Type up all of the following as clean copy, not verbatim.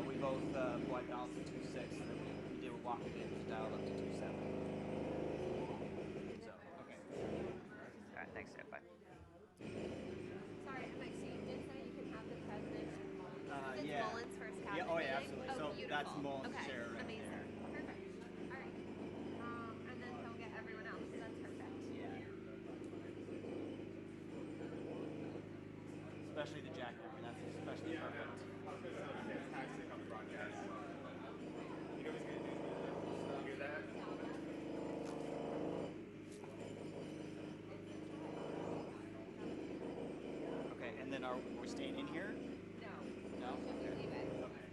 We both wiped balance to 2.6, and then we did what Walker did, just dialed up to 2.7. So, okay. All right, thanks, Jeff. Bye. Sorry, Mike, so you did say you can have the president. It's Yeah. Mullen's first Yeah, cabinet oh yeah, meeting? absolutely. Oh, So beautiful. that's Mullen's Okay, chair right amazing. there. Perfect. All right. And then he'll get everyone else. That's perfect. Yeah. Especially the jacket. I mean, that's especially perfect. Fantastic on the broadcast. You know he's going to do? Hear that? Okay, and then are we staying in here? No. No? Should we Okay. leave it? Okay.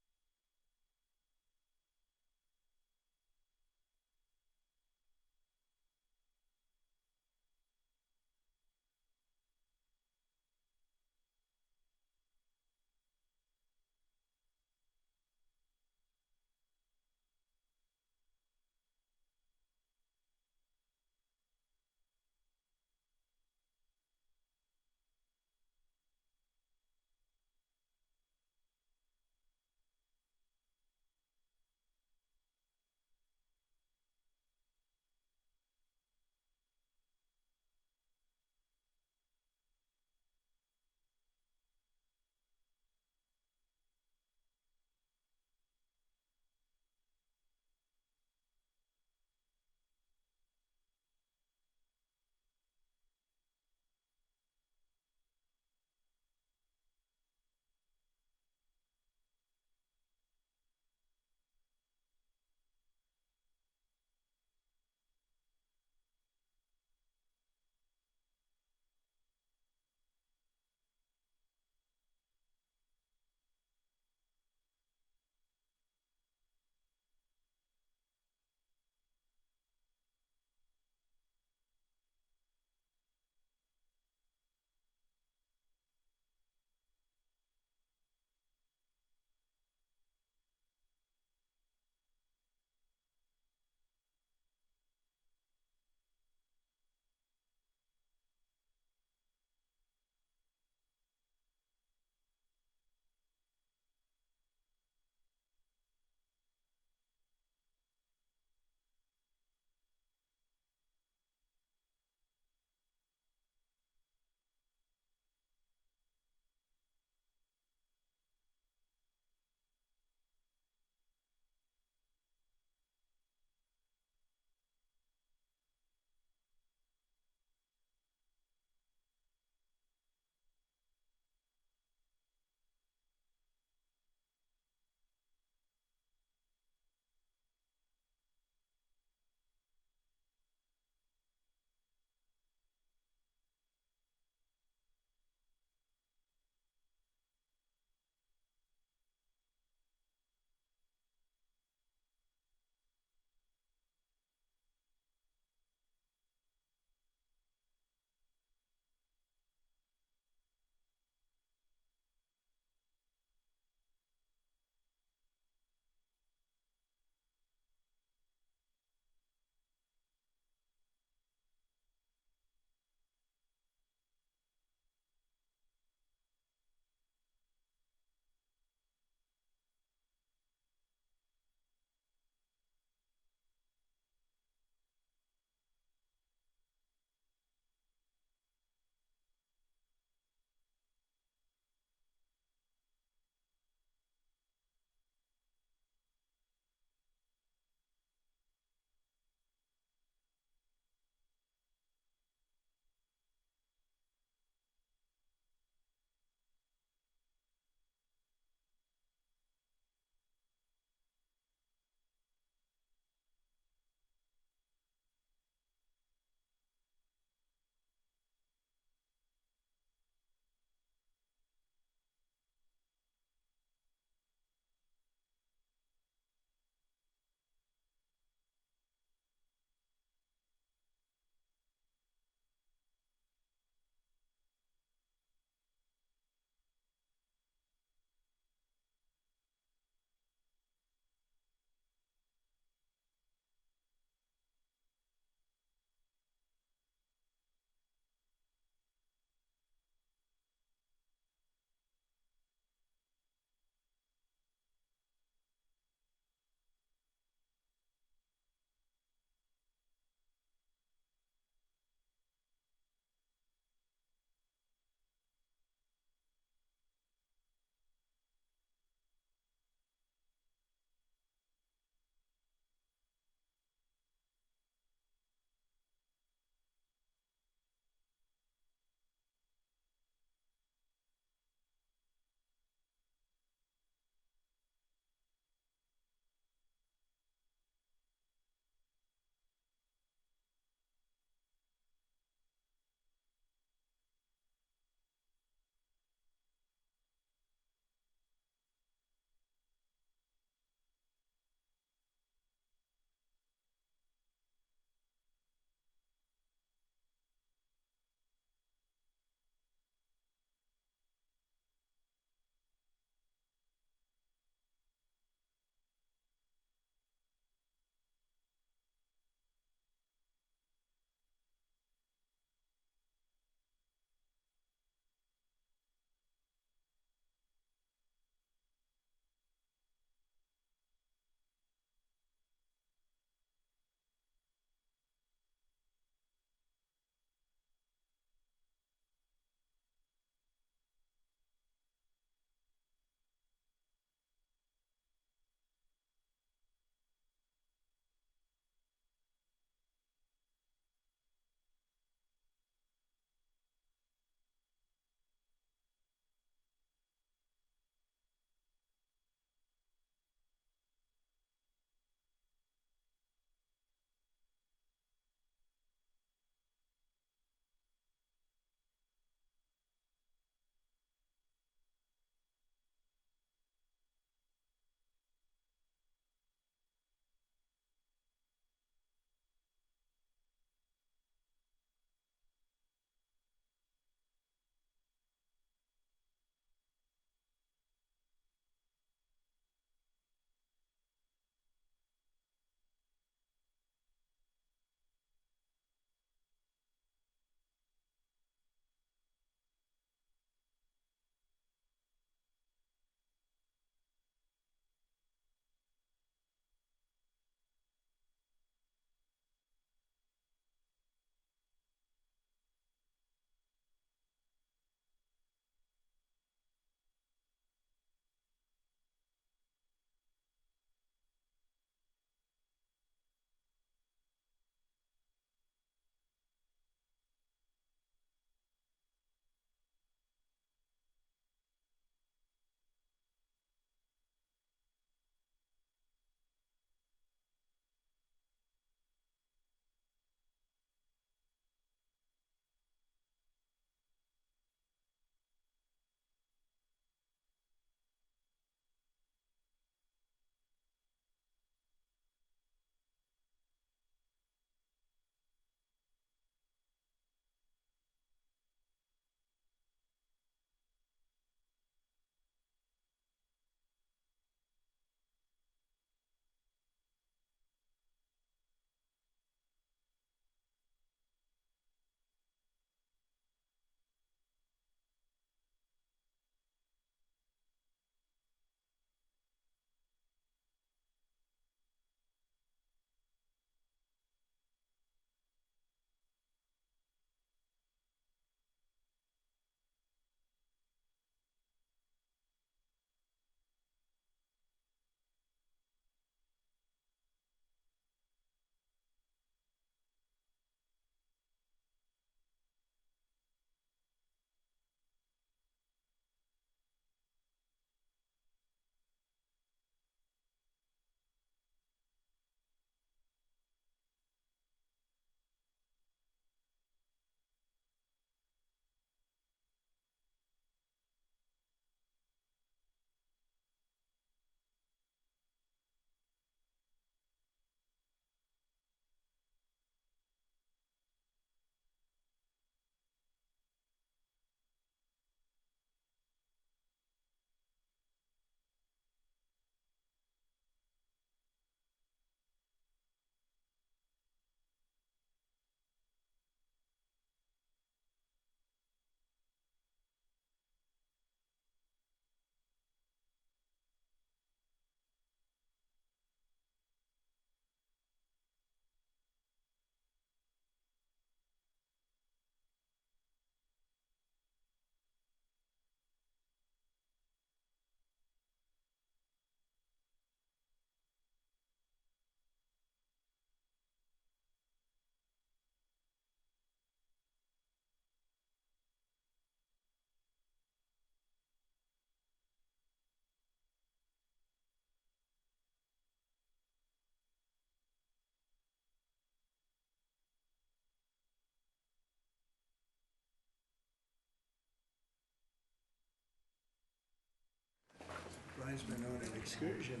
Mine's been on an excursion.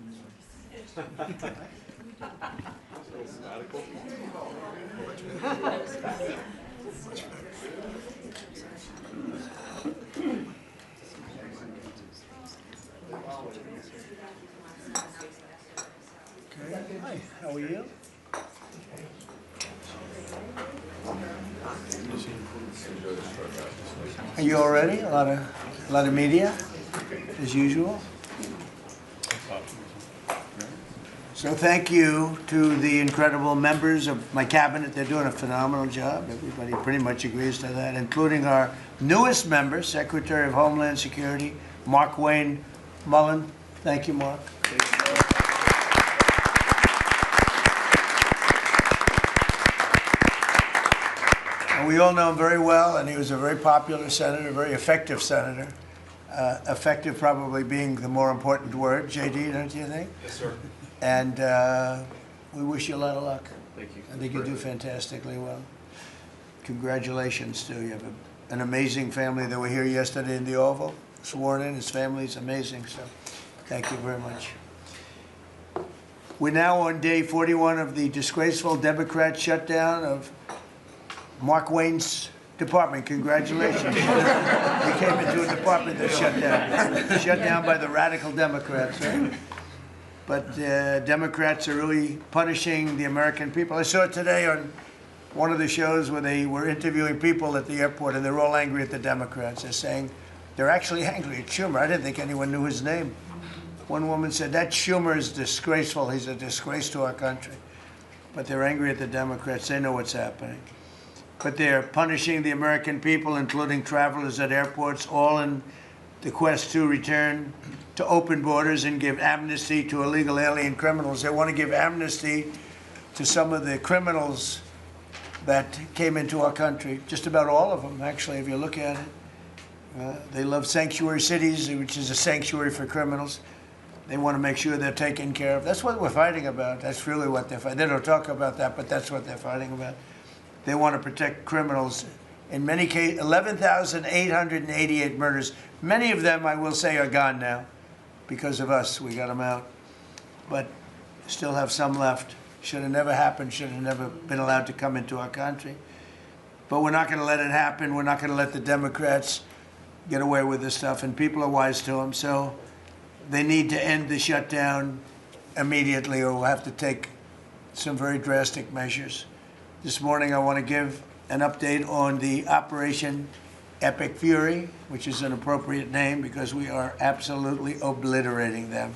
Okay. Hi, how are you? Are you all ready? A lot of media, as usual. So thank you to the incredible members of my cabinet. They're doing a phenomenal job. Everybody pretty much agrees to that, including our newest member, Secretary of Homeland Security, Mark Wayne Mullen. Thank you, Mark. And we all know him very well, and he was a very popular senator, very effective senator. Effective probably being the more important word. JD, don't you think? Yes, sir. And we wish you a lot of luck. Thank you. I think you do fantastically well. Congratulations to you. You have an amazing family that were here yesterday in the Oval, sworn in. His family is amazing, so thank you very much. We're now on day 41 of the disgraceful Democrat shutdown of Mark Wayne's department. Congratulations. You came into a department that shut down by the radical Democrats, right? But Democrats are really punishing the American people. I saw it today on one of the shows where they were interviewing people at the airport, and they're all angry at the Democrats. They're saying they're actually angry at Schumer. I didn't think anyone knew his name. One woman said, that Schumer is disgraceful. He's a disgrace to our country. But they're angry at the Democrats. They know what's happening. But they're punishing the American people, including travelers at airports, all in the quest to return to open borders and give amnesty to illegal alien criminals. They want to give amnesty to some of the criminals that came into our country, just about all of them, actually, if you look at it. They love sanctuary cities, which is a sanctuary for criminals. They want to make sure they're taken care of. That's what we're fighting about. That's really what they're fighting. They don't talk about that, but that's what they're fighting about. They want to protect criminals. In many cases, 11,888 murders. Many of them, I will say, are gone now because of us. We got them out. But still have some left. Should have never happened. Should have never been allowed to come into our country. But we're not going to let it happen. We're not going to let the Democrats get away with this stuff. And people are wise to them. So they need to end the shutdown immediately, or we'll have to take some very drastic measures. This morning, I want to give an update on the Operation Epic Fury, which is an appropriate name because we are absolutely obliterating them.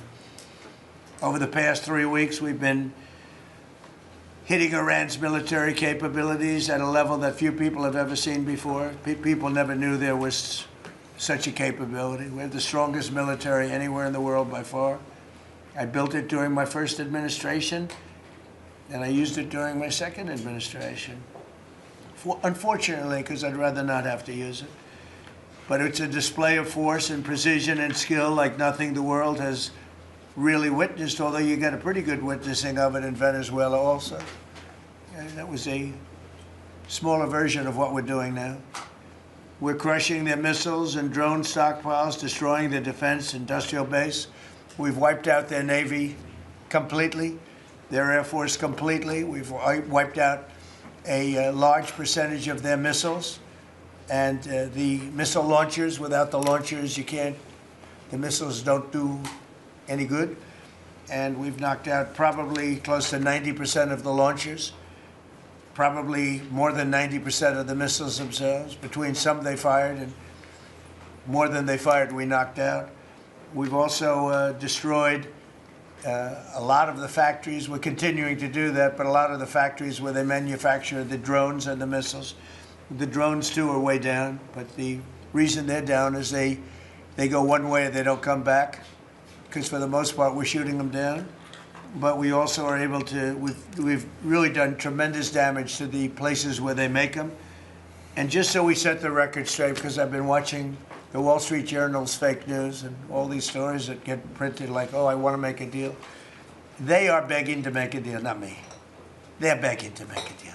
Over the past 3 weeks, we've been hitting Iran's military capabilities at a level that few people have ever seen before. People never knew there was such a capability. We have the strongest military anywhere in the world by far. I built it during my first administration, and I used it during my second administration. Unfortunately, because I'd rather not have to use it. But it's a display of force and precision and skill like nothing the world has really witnessed, although you got a pretty good witnessing of it in Venezuela also. And that was a smaller version of what we're doing now. We're crushing their missiles and drone stockpiles, destroying their defense industrial base. We've wiped out their Navy completely, their Air Force completely. We've wiped out a large percentage of their missiles. And the missile launchers, without the launchers, the missiles don't do any good. And we've knocked out probably close to 90% of the launchers, probably more than 90% of the missiles themselves. Between some they fired and more than they fired, we knocked out. We've also destroyed a lot of the factories. We're continuing to do that, but a lot of the factories where they manufacture the drones and the missiles. The drones, too, are way down, but the reason they're down is they go one way and they don't come back, because for the most part, we're shooting them down. But we also are able to, we've really done tremendous damage to the places where they make them. And just so we set the record straight, because I've been watching the Wall Street Journal's fake news and all these stories that get printed like, oh, I want to make a deal. They are begging to make a deal, not me. They're begging to make a deal.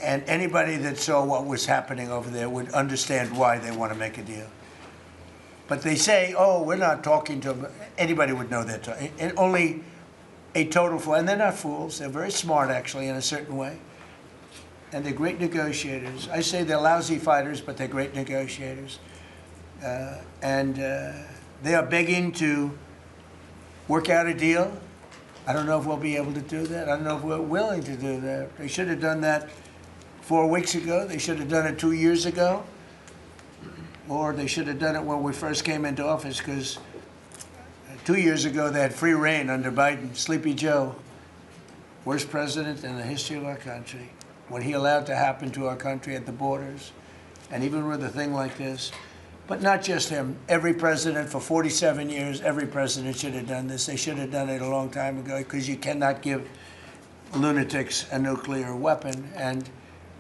And anybody that saw what was happening over there would understand why they want to make a deal. But they say, oh, we're not talking to them. Anybody would know that. And only a total fool. And they're not fools. They're very smart, actually, in a certain way. And they're great negotiators. I say they're lousy fighters, but they're great negotiators. They are begging to work out a deal. I don't know if we'll be able to do that. I don't know if we're willing to do that. They should have done that 4 weeks ago. They should have done it 2 years ago. Or they should have done it when we first came into office, because 2 years ago they had free reign under Biden. Sleepy Joe, worst president in the history of our country. What he allowed to happen to our country at the borders, and even with a thing like this. But not just him. Every president for 47 years, every president should have done this. They should have done it a long time ago, because you cannot give lunatics a nuclear weapon, and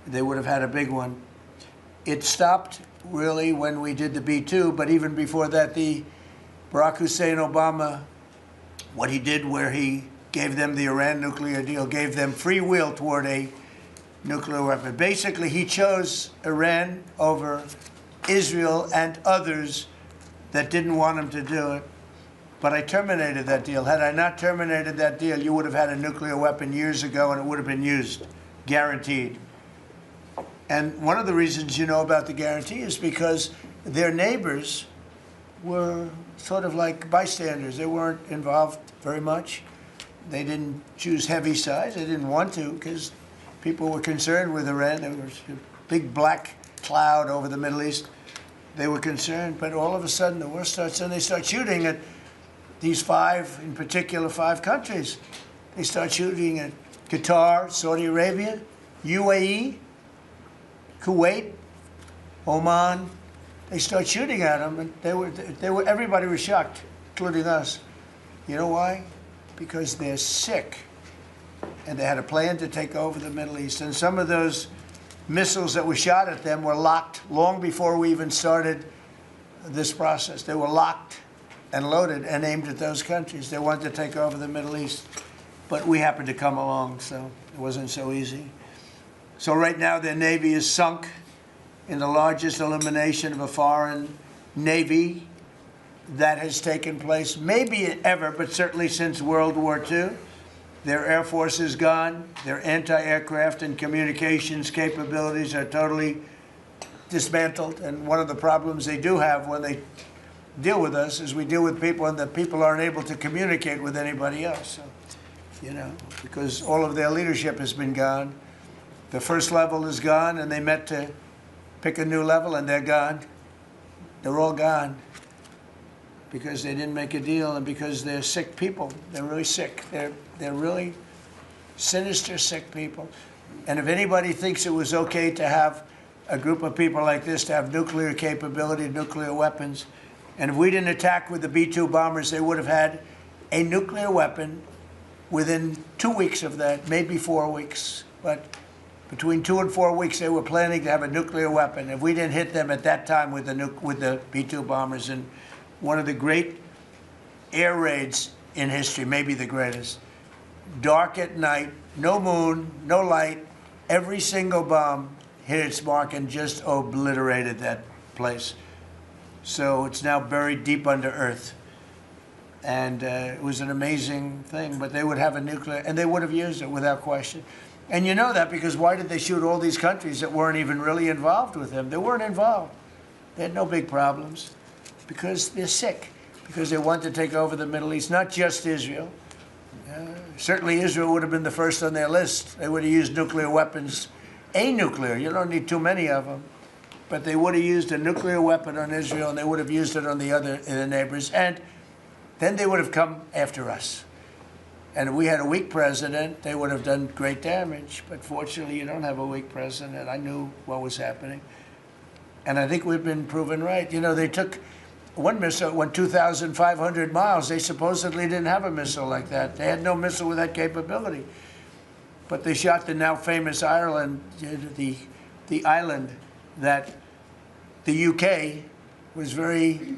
they would have had a big one. It stopped really when we did the B-2, but even before that, the Barack Hussein Obama, what he did where he gave them the Iran nuclear deal, gave them free will toward a nuclear weapon. Basically, he chose Iran over Israel and others that didn't want him to do it. But I terminated that deal. Had I not terminated that deal, you would have had a nuclear weapon years ago, and it would have been used, guaranteed. And one of the reasons you know about the guarantee is because their neighbors were sort of like bystanders. They weren't involved very much. They didn't choose heavy sides. They didn't want to, because people were concerned with Iran. There was a big black cloud over the Middle East. They were concerned, but all of a sudden the war starts, and they start shooting at these five, in particular, 5 countries. They start shooting at Qatar, Saudi Arabia, UAE, Kuwait, Oman. They start shooting at them, and everybody was shocked, including us. You know why? Because they're sick, and they had a plan to take over the Middle East. And some of those missiles that were shot at them were locked long before we even started this process. They were locked and loaded and aimed at those countries. They wanted to take over the Middle East, but we happened to come along, so it wasn't so easy. So right now their Navy is sunk in the largest elimination of a foreign Navy that has taken place, maybe ever, but certainly since World War II. Their Air Force is gone. Their anti-aircraft and communications capabilities are totally dismantled. And one of the problems they do have when they deal with us is we deal with people, and the people aren't able to communicate with anybody else. So, you know, because all of their leadership has been gone. The first level is gone, and they met to pick a new level, and they're gone. They're all gone because they didn't make a deal, and because they're sick people. They're really sick. They're really sinister, sick people. And if anybody thinks it was okay to have a group of people like this to have nuclear capability, nuclear weapons, and if we didn't attack with the B-2 bombers, they would have had a nuclear weapon within 2 weeks of that, maybe 4 weeks. But between 2 and 4 weeks, they were planning to have a nuclear weapon. If we didn't hit them at that time with the B-2 bombers, and one of the great air raids in history, maybe the greatest, dark at night, no moon, no light, every single bomb hit its mark and just obliterated that place. So it's now buried deep under earth. And it was an amazing thing, but they would have a nuclear, and they would have used it without question. And you know that because why did they shoot all these countries that weren't even really involved with them? They weren't involved. They had no big problems because they're sick, because they want to take over the Middle East, not just Israel. Certainly Israel would have been the first on their list. They would have used nuclear weapons, a nuclear, you don't need too many of them, but they would have used a nuclear weapon on Israel, and they would have used it on the neighbors, and then they would have come after us. And if we had a weak president, they would have done great damage. But fortunately, you don't have a weak president. I knew what was happening. And I think we've been proven right. You know, they took one missile, went 2,500 miles. They supposedly didn't have a missile like that. They had no missile with that capability. But they shot the now famous Ireland, the island that the UK was very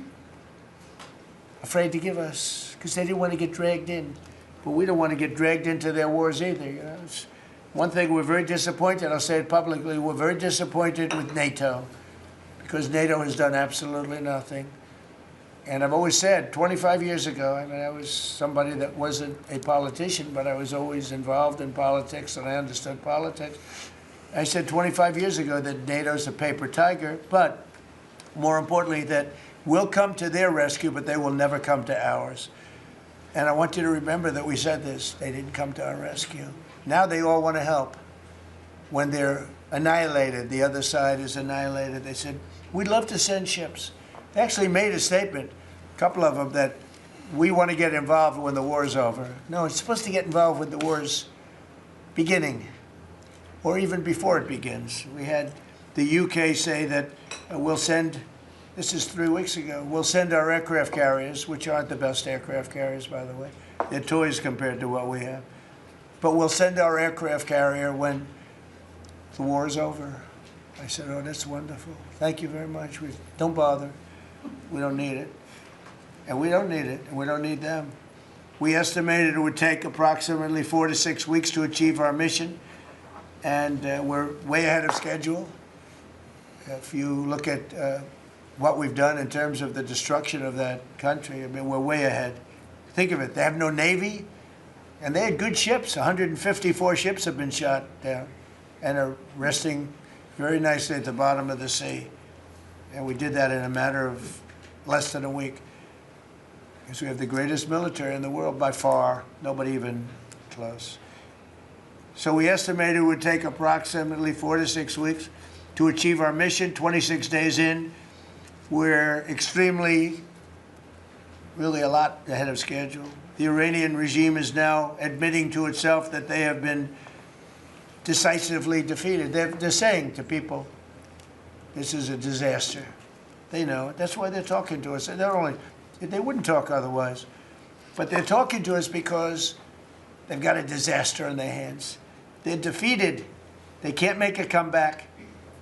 afraid to give us because they didn't want to get dragged in. But we don't want to get dragged into their wars either. You know? It's one thing we're very disappointed, I'll say it publicly, we're very disappointed with NATO because NATO has done absolutely nothing. And I've always said, 25 years ago, I mean, I was somebody that wasn't a politician, but I was always involved in politics and I understood politics. I said 25 years ago that NATO's a paper tiger, but more importantly, that we'll come to their rescue, but they will never come to ours. And I want you to remember that we said this. They didn't come to our rescue. Now they all want to help. When they're annihilated, the other side is annihilated, they said, we'd love to send ships. They actually made a statement, a couple of them, that we want to get involved when the war's over. No, it's supposed to get involved when the war's beginning, or even before it begins. We had the UK say that we'll send, this is 3 weeks ago, we'll send our aircraft carriers, which aren't the best aircraft carriers, by the way. They're toys compared to what we have. But we'll send our aircraft carrier when the war is over. I said, oh, that's wonderful. Thank you very much. Don't bother. We don't need it. And we don't need it, and we don't need them. We estimated it would take approximately 4 to 6 weeks to achieve our mission, and we're way ahead of schedule. If you look at what we've done in terms of the destruction of that country, I mean, we're way ahead. Think of it. They have no Navy, and they had good ships. 154 ships have been shot down and are resting very nicely at the bottom of the sea. And we did that in a matter of less than a week. Because we have the greatest military in the world by far, nobody even close. So we estimated it would take approximately 4 to 6 weeks to achieve our mission. 26 days in, we're extremely, really a lot ahead of schedule. The Iranian regime is now admitting to itself that they have been decisively defeated. They're saying to people, this is a disaster. They know it. That's why they're talking to us. They wouldn't talk otherwise. But they're talking to us because they've got a disaster in their hands. They're defeated. They can't make a comeback.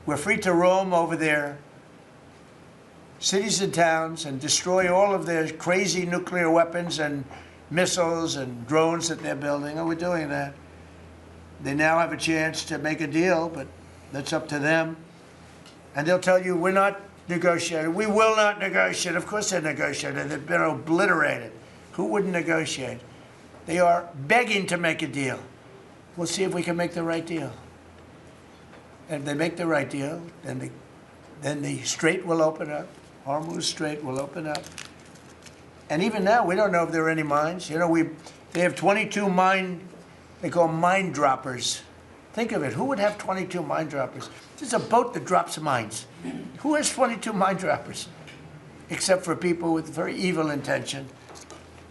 We're free to roam over their cities and towns and destroy all of their crazy nuclear weapons and missiles and drones that they're building. Oh, we're doing that. They now have a chance to make a deal, but that's up to them. And they'll tell you, we're not negotiating. We will not negotiate. Of course they're negotiating. They've been obliterated. Who wouldn't negotiate? They are begging to make a deal. We'll see if we can make the right deal. And if they make the right deal, then the strait will open up. Hormuz Strait will open up. And even now, we don't know if there are any mines. You know, they have 22 they call mine droppers. Think of it. Who would have 22 mine droppers? There's a boat that drops mines. Who has 22 mine droppers? Except for people with very evil intention.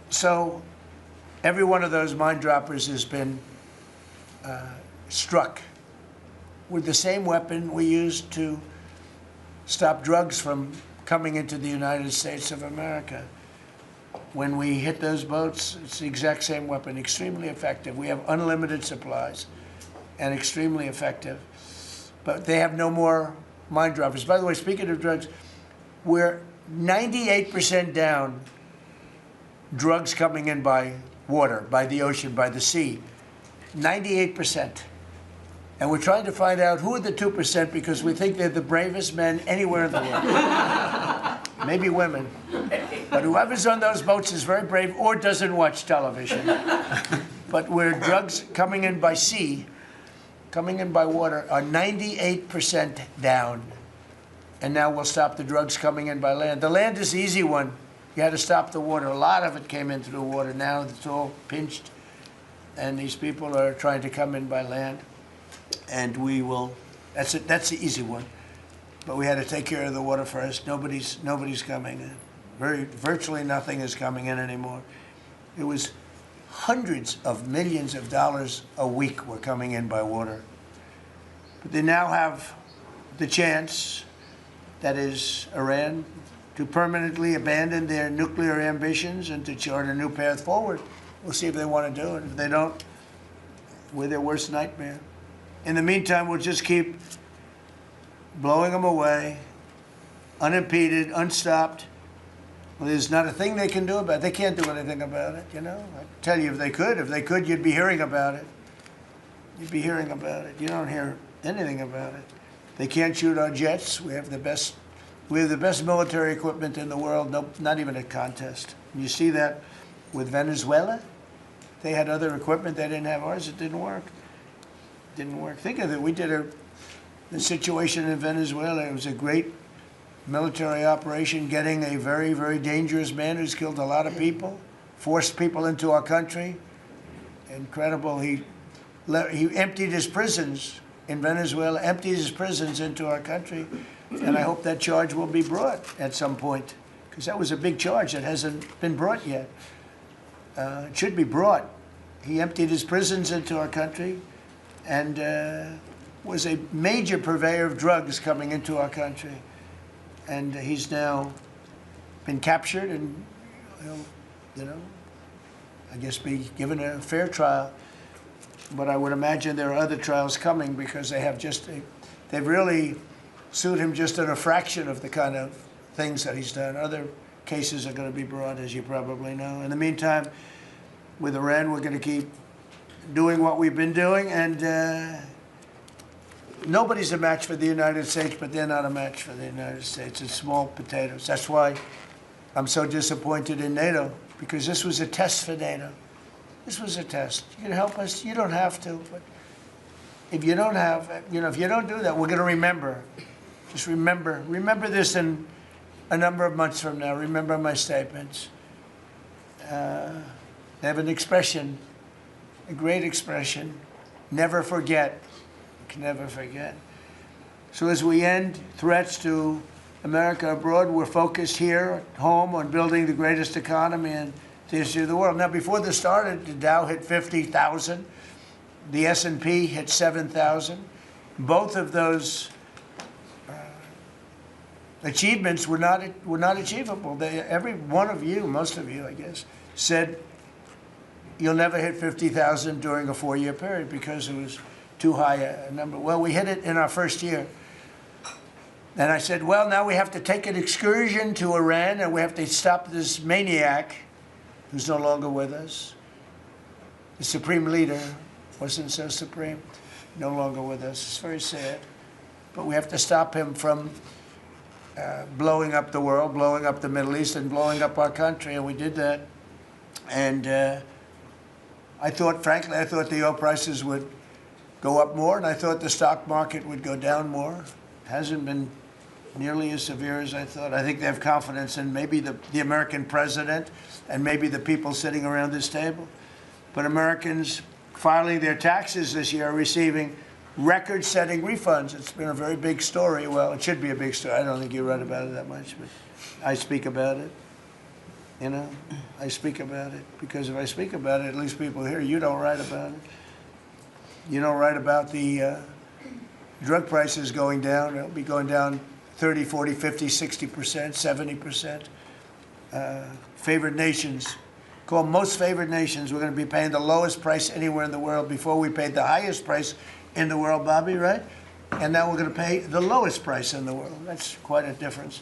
So every one of those mine droppers has been struck with the same weapon we used to stop drugs from coming into the United States of America. When we hit those boats, it's the exact same weapon, extremely effective. We have unlimited supplies and extremely effective. But they have no more mine droppers. By the way, speaking of drugs, we're 98% down drugs coming in by water, by the ocean, by the sea. 98%. And we're trying to find out who are the 2% because we think they're the bravest men anywhere in the world. Maybe women. But whoever's on those boats is very brave or doesn't watch television. But where drugs coming in by sea, coming in by water, are 98% down. And now we'll stop the drugs coming in by land. The land is the easy one. You had to stop the water. A lot of it came in through water. Now it's all pinched. And these people are trying to come in by land. And we will, that's it, that's the easy one. But we had to take care of the water first. Nobody's coming in. Virtually nothing is coming in anymore. It was hundreds of millions of dollars a week were coming in by water. But they now have the chance, that is Iran, to permanently abandon their nuclear ambitions and to chart a new path forward. We'll see if they want to do it. If they don't, we're their worst nightmare. In the meantime, we'll just keep blowing them away, unimpeded, unstopped. Well, there's not a thing they can do about it. They can't do anything about it, you know. I tell you, if they could, you'd be hearing about it. You'd be hearing about it. You don't hear anything about it. They can't shoot our jets. We have the best We have the best military equipment in the world, no, not even a contest. You see that with Venezuela. They had other equipment, they didn't have ours, it didn't work. Didn't work. Think of it, we did the situation in Venezuela, it was a great military operation, getting a very, very dangerous man who's killed a lot of people, forced people into our country. Incredible. He emptied his prisons in Venezuela, emptied his prisons into our country, and I hope that charge will be brought at some point, because that was a big charge that hasn't been brought yet. It should be brought. He emptied his prisons into our country and was a major purveyor of drugs coming into our country. And he's now been captured and, I guess be given a fair trial. But I would imagine there are other trials coming, because they have they've really sued him just in a fraction of the kind of things that he's done. Other cases are going to be brought, as you probably know. In the meantime, with Iran, we're going to keep doing what we've been doing, and nobody's a match for the United States, but they're not a match for the United States. It's small potatoes. That's why I'm so disappointed in NATO, because this was a test for NATO. This was a test. You can help us. You don't have to, but if you don't if you don't do that, we're going to remember. Just remember this in a number of months from now. Remember my statements. They have an expression, a great expression, never forget. You can never forget. So as we end threats to America abroad, we're focused here at home on building the greatest economy in the history of the world. Now, before this started, the Dow hit 50,000. The S&P hit 7,000. Both of those achievements were not achievable. Every one of you, most of you, I guess, said you'll never hit 50,000 during a 4-year period because it was too high a number. Well, we hit it in our first year. And I said, well, now we have to take an excursion to Iran, and we have to stop this maniac who's no longer with us. The supreme leader wasn't so supreme, no longer with us. It's very sad. But we have to stop him from blowing up the world, blowing up the Middle East, and blowing up our country, and we did that. And frankly, I thought the oil prices would go up more, and I thought the stock market would go down more. It hasn't been nearly as severe as I thought. I think they have confidence in maybe the American president and maybe the people sitting around this table. But Americans filing their taxes this year are receiving record-setting refunds. It's been a very big story. Well, it should be a big story. I don't think you read about it that much, but I speak about it. I speak about it because if I speak about it, at least people hear. You don't write about it. You don't write about the drug prices going down. It'll be going down 30, 40, 50, 60%, 70%. Favored nations, called most favored nations, we're going to be paying the lowest price anywhere in the world. Before we paid the highest price in the world, Bobby, right? And now we're going to pay the lowest price in the world. That's quite a difference.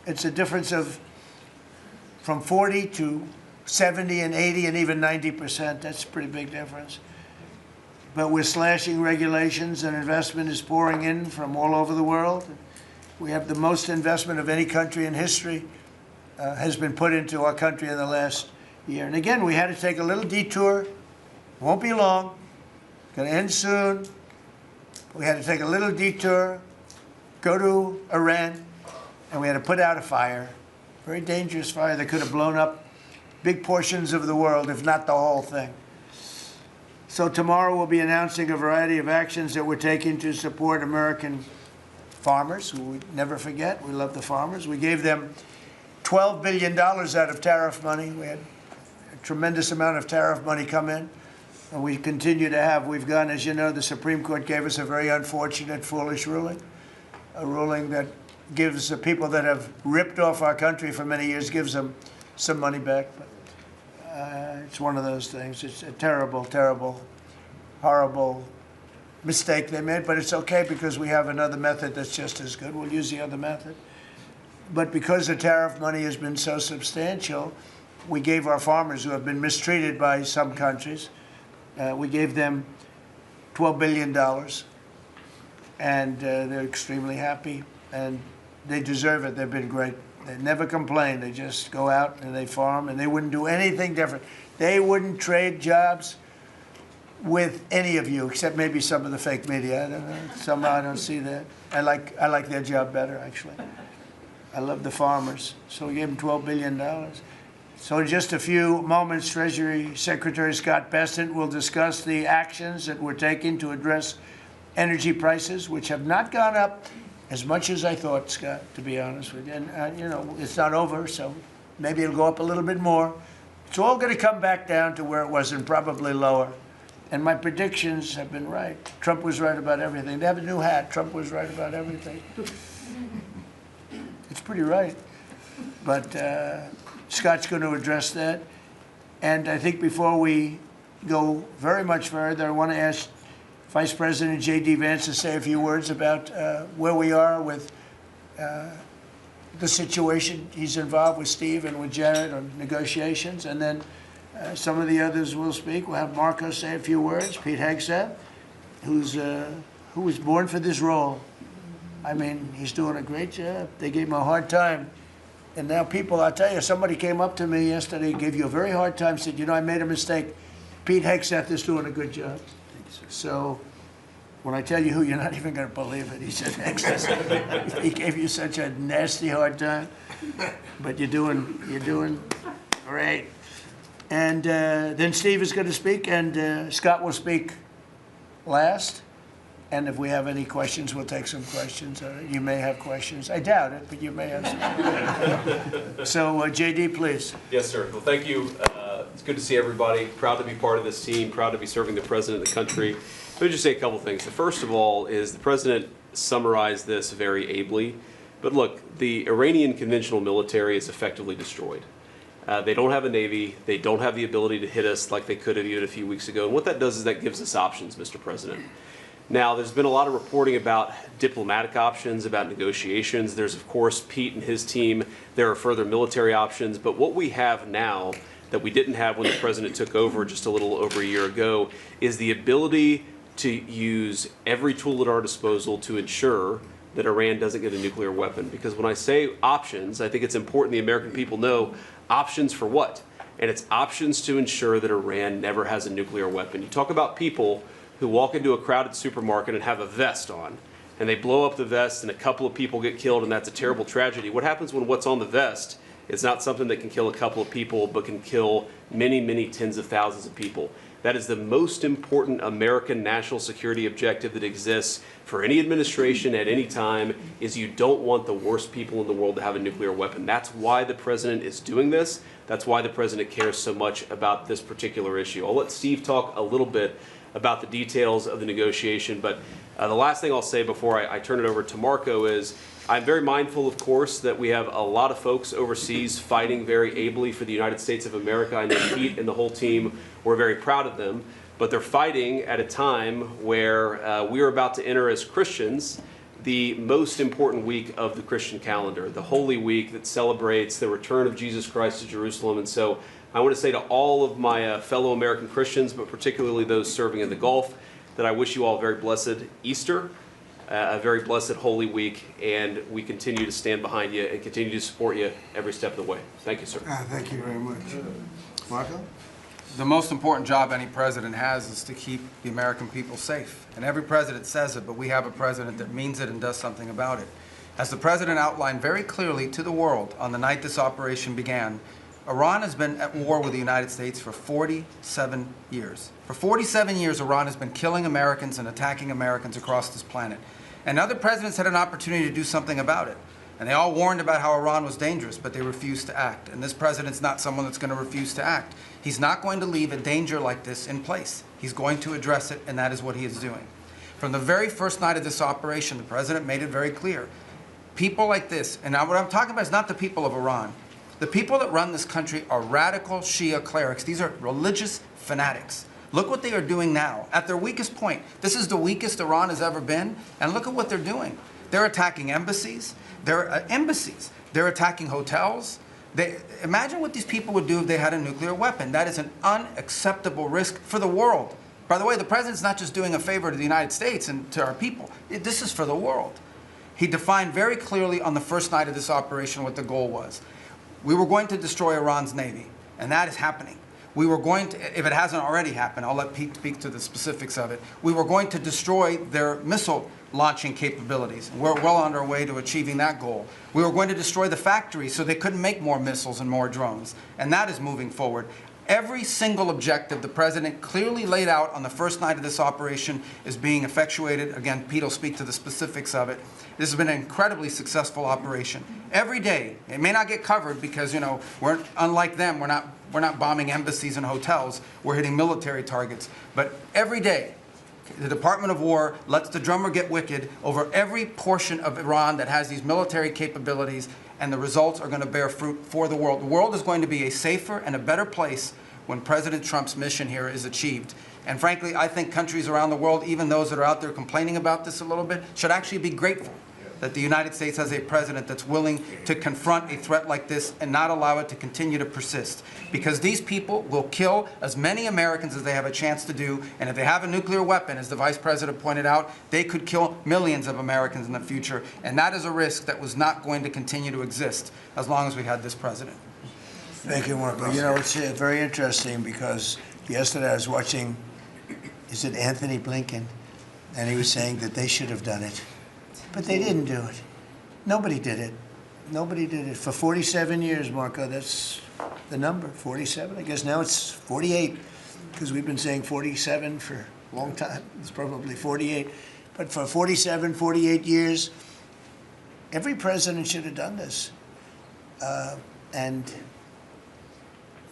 It's a difference of from 40 to 70 and 80 and even 90%. That's a pretty big difference. But we're slashing regulations, and investment is pouring in from all over the world. We have the most investment of any country in history has been put into our country in the last year. And again, we had to take a little detour. Won't be long. Going to end soon. We had to take a little detour, go to Iran, and we had to put out a fire. Very dangerous fire that could have blown up big portions of the world, if not the whole thing. So tomorrow we'll be announcing a variety of actions that we're taking to support American farmers, who we never forget. We love the farmers. We gave them $12 billion out of tariff money. We had a tremendous amount of tariff money come in, and we continue to have. We've gone, as you know, the Supreme Court gave us a very unfortunate, foolish ruling, a ruling that gives the people that have ripped off our country for many years, gives them some money back. But it's one of those things. It's a terrible, terrible, horrible mistake they made, but it's okay because we have another method that's just as good. We'll use the other method. But because the tariff money has been so substantial, we gave our farmers, who have been mistreated by some countries, we gave them $12 billion, and they're extremely happy. And they deserve it. They've been great. They never complain. They just go out and they farm, and they wouldn't do anything different. They wouldn't trade jobs with any of you, except maybe some of the fake media. I don't know. Somehow I don't see that. I like their job better, actually. I love the farmers. So we gave them $12 billion. So in just a few moments, Treasury Secretary Scott Bessent will discuss the actions that we're taking to address energy prices, which have not gone up as much as I thought, Scott, to be honest with you. And, you know, it's not over, so maybe it'll go up a little bit more. It's all going to come back down to where it was and probably lower. And my predictions have been right. Trump was right about everything. They have a new hat. Trump was right about everything. It's pretty right. But Scott's going to address that. And I think before we go very much further, I want to ask Vice President J.D. Vance to say a few words about where we are with the situation he's involved with Steve and with Janet on negotiations. And then some of the others will speak. We'll have Marco say a few words. Pete Hegseth, who was born for this role. I mean, he's doing a great job. They gave him a hard time. And now people, I'll tell you, somebody came up to me yesterday, gave you a very hard time, said, you know, I made a mistake. Pete Hegseth is doing a good job. So when I tell you who, you're not even going to believe it. He said Hegseth. He gave you such a nasty hard time. But you're doing great. And then Steve is going to speak, and Scott will speak last. And if we have any questions, we'll take some questions. You may have questions. I doubt it, but you may have some. So, J.D., please. Yes, sir. Well, thank you. It's good to see everybody. Proud to be part of this team. Proud to be serving the president of the country. Let me just say a couple things. The first of all is the president summarized this very ably. But look, the Iranian conventional military is effectively destroyed. They don't have a navy. They don't have the ability to hit us like they could have even a few weeks ago. And what that does is that gives us options, Mr. President. Now, there's been a lot of reporting about diplomatic options, about negotiations. There's, of course, Pete and his team. There are further military options. But what we have now that we didn't have when the president took over just a little over a year ago is the ability to use every tool at our disposal to ensure that Iran doesn't get a nuclear weapon. Because when I say options, I think it's important the American people know options for what? And it's options to ensure that Iran never has a nuclear weapon. You talk about people who walk into a crowded supermarket and have a vest on, and they blow up the vest and a couple of people get killed, and that's a terrible tragedy. What happens when what's on the vest is not something that can kill a couple of people, but can kill many, many tens of thousands of people? That is the most important American national security objective that exists for any administration at any time, is you don't want the worst people in the world to have a nuclear weapon. That's why the president is doing this. That's why the president cares so much about this particular issue. I'll let Steve talk a little bit about the details of the negotiation, but the last thing I'll say before I turn it over to Marco is I'm very mindful, of course, that we have a lot of folks overseas fighting very ably for the United States of America. I know Pete and the whole team, we're very proud of them, but they're fighting at a time where we are about to enter as Christians the most important week of the Christian calendar, the Holy Week that celebrates the return of Jesus Christ to Jerusalem. And so I want to say to all of my fellow American Christians, but particularly those serving in the Gulf, that I wish you all a very blessed Easter, a very blessed Holy Week, and we continue to stand behind you and continue to support you every step of the way. Thank you, sir. Thank you very much. Marco? The most important job any president has is to keep the American people safe. And every president says it, but we have a president that means it and does something about it. As the president outlined very clearly to the world on the night this operation began, Iran has been at war with the United States for 47 years. For 47 years, Iran has been killing Americans and attacking Americans across this planet. And other presidents had an opportunity to do something about it. And they all warned about how Iran was dangerous, but they refused to act. And this president's not someone that's going to refuse to act. He's not going to leave a danger like this in place. He's going to address it, and that is what he is doing. From the very first night of this operation, the president made it very clear. People like this, and now what I'm talking about is not the people of Iran. The people that run this country are radical Shia clerics. These are religious fanatics. Look what they are doing now. At their weakest point, this is the weakest Iran has ever been, and look at what they're doing. They're attacking embassies. They're attacking hotels. Imagine what these people would do if they had a nuclear weapon. That is an unacceptable risk for the world. By the way, the president's not just doing a favor to the United States and to our people. This is for the world. He defined very clearly on the first night of this operation what the goal was. We were going to destroy Iran's Navy, and that is happening. We were going to, if it hasn't already happened, I'll let Pete speak to the specifics of it. We were going to destroy their missile launching capabilities. We're well on our way to achieving that goal. We were going to destroy the factories so they couldn't make more missiles and more drones, and that is moving forward. Every single objective the president clearly laid out on the first night of this operation is being effectuated. Again, Pete will speak to the specifics of it. This has been an incredibly successful operation. Every day, it may not get covered because, you know, we're unlike them. We're not bombing embassies and hotels. We're hitting military targets. But every day, the Department of War lets the drummer get wicked over every portion of Iran that has these military capabilities, and the results are going to bear fruit for the world. The world is going to be a safer and a better place when President Trump's mission here is achieved. And frankly, I think countries around the world, even those that are out there complaining about this a little bit, should actually be grateful that the United States has a president that's willing to confront a threat like this and not allow it to continue to persist. Because these people will kill as many Americans as they have a chance to do, and if they have a nuclear weapon, as the Vice President pointed out, they could kill millions of Americans in the future, and that is a risk that was not going to continue to exist as long as we had this president. Thank you, Marco. You know, it's very interesting because yesterday I was watching, is it Anthony Blinken? And he was saying that they should have done it. But they didn't do it. Nobody did it. Nobody did it. For 47 years, Marco, that's the number, 47. I guess now it's 48, because we've been saying 47 for a long time. It's probably 48. But for 47, 48 years, every president should have done this. And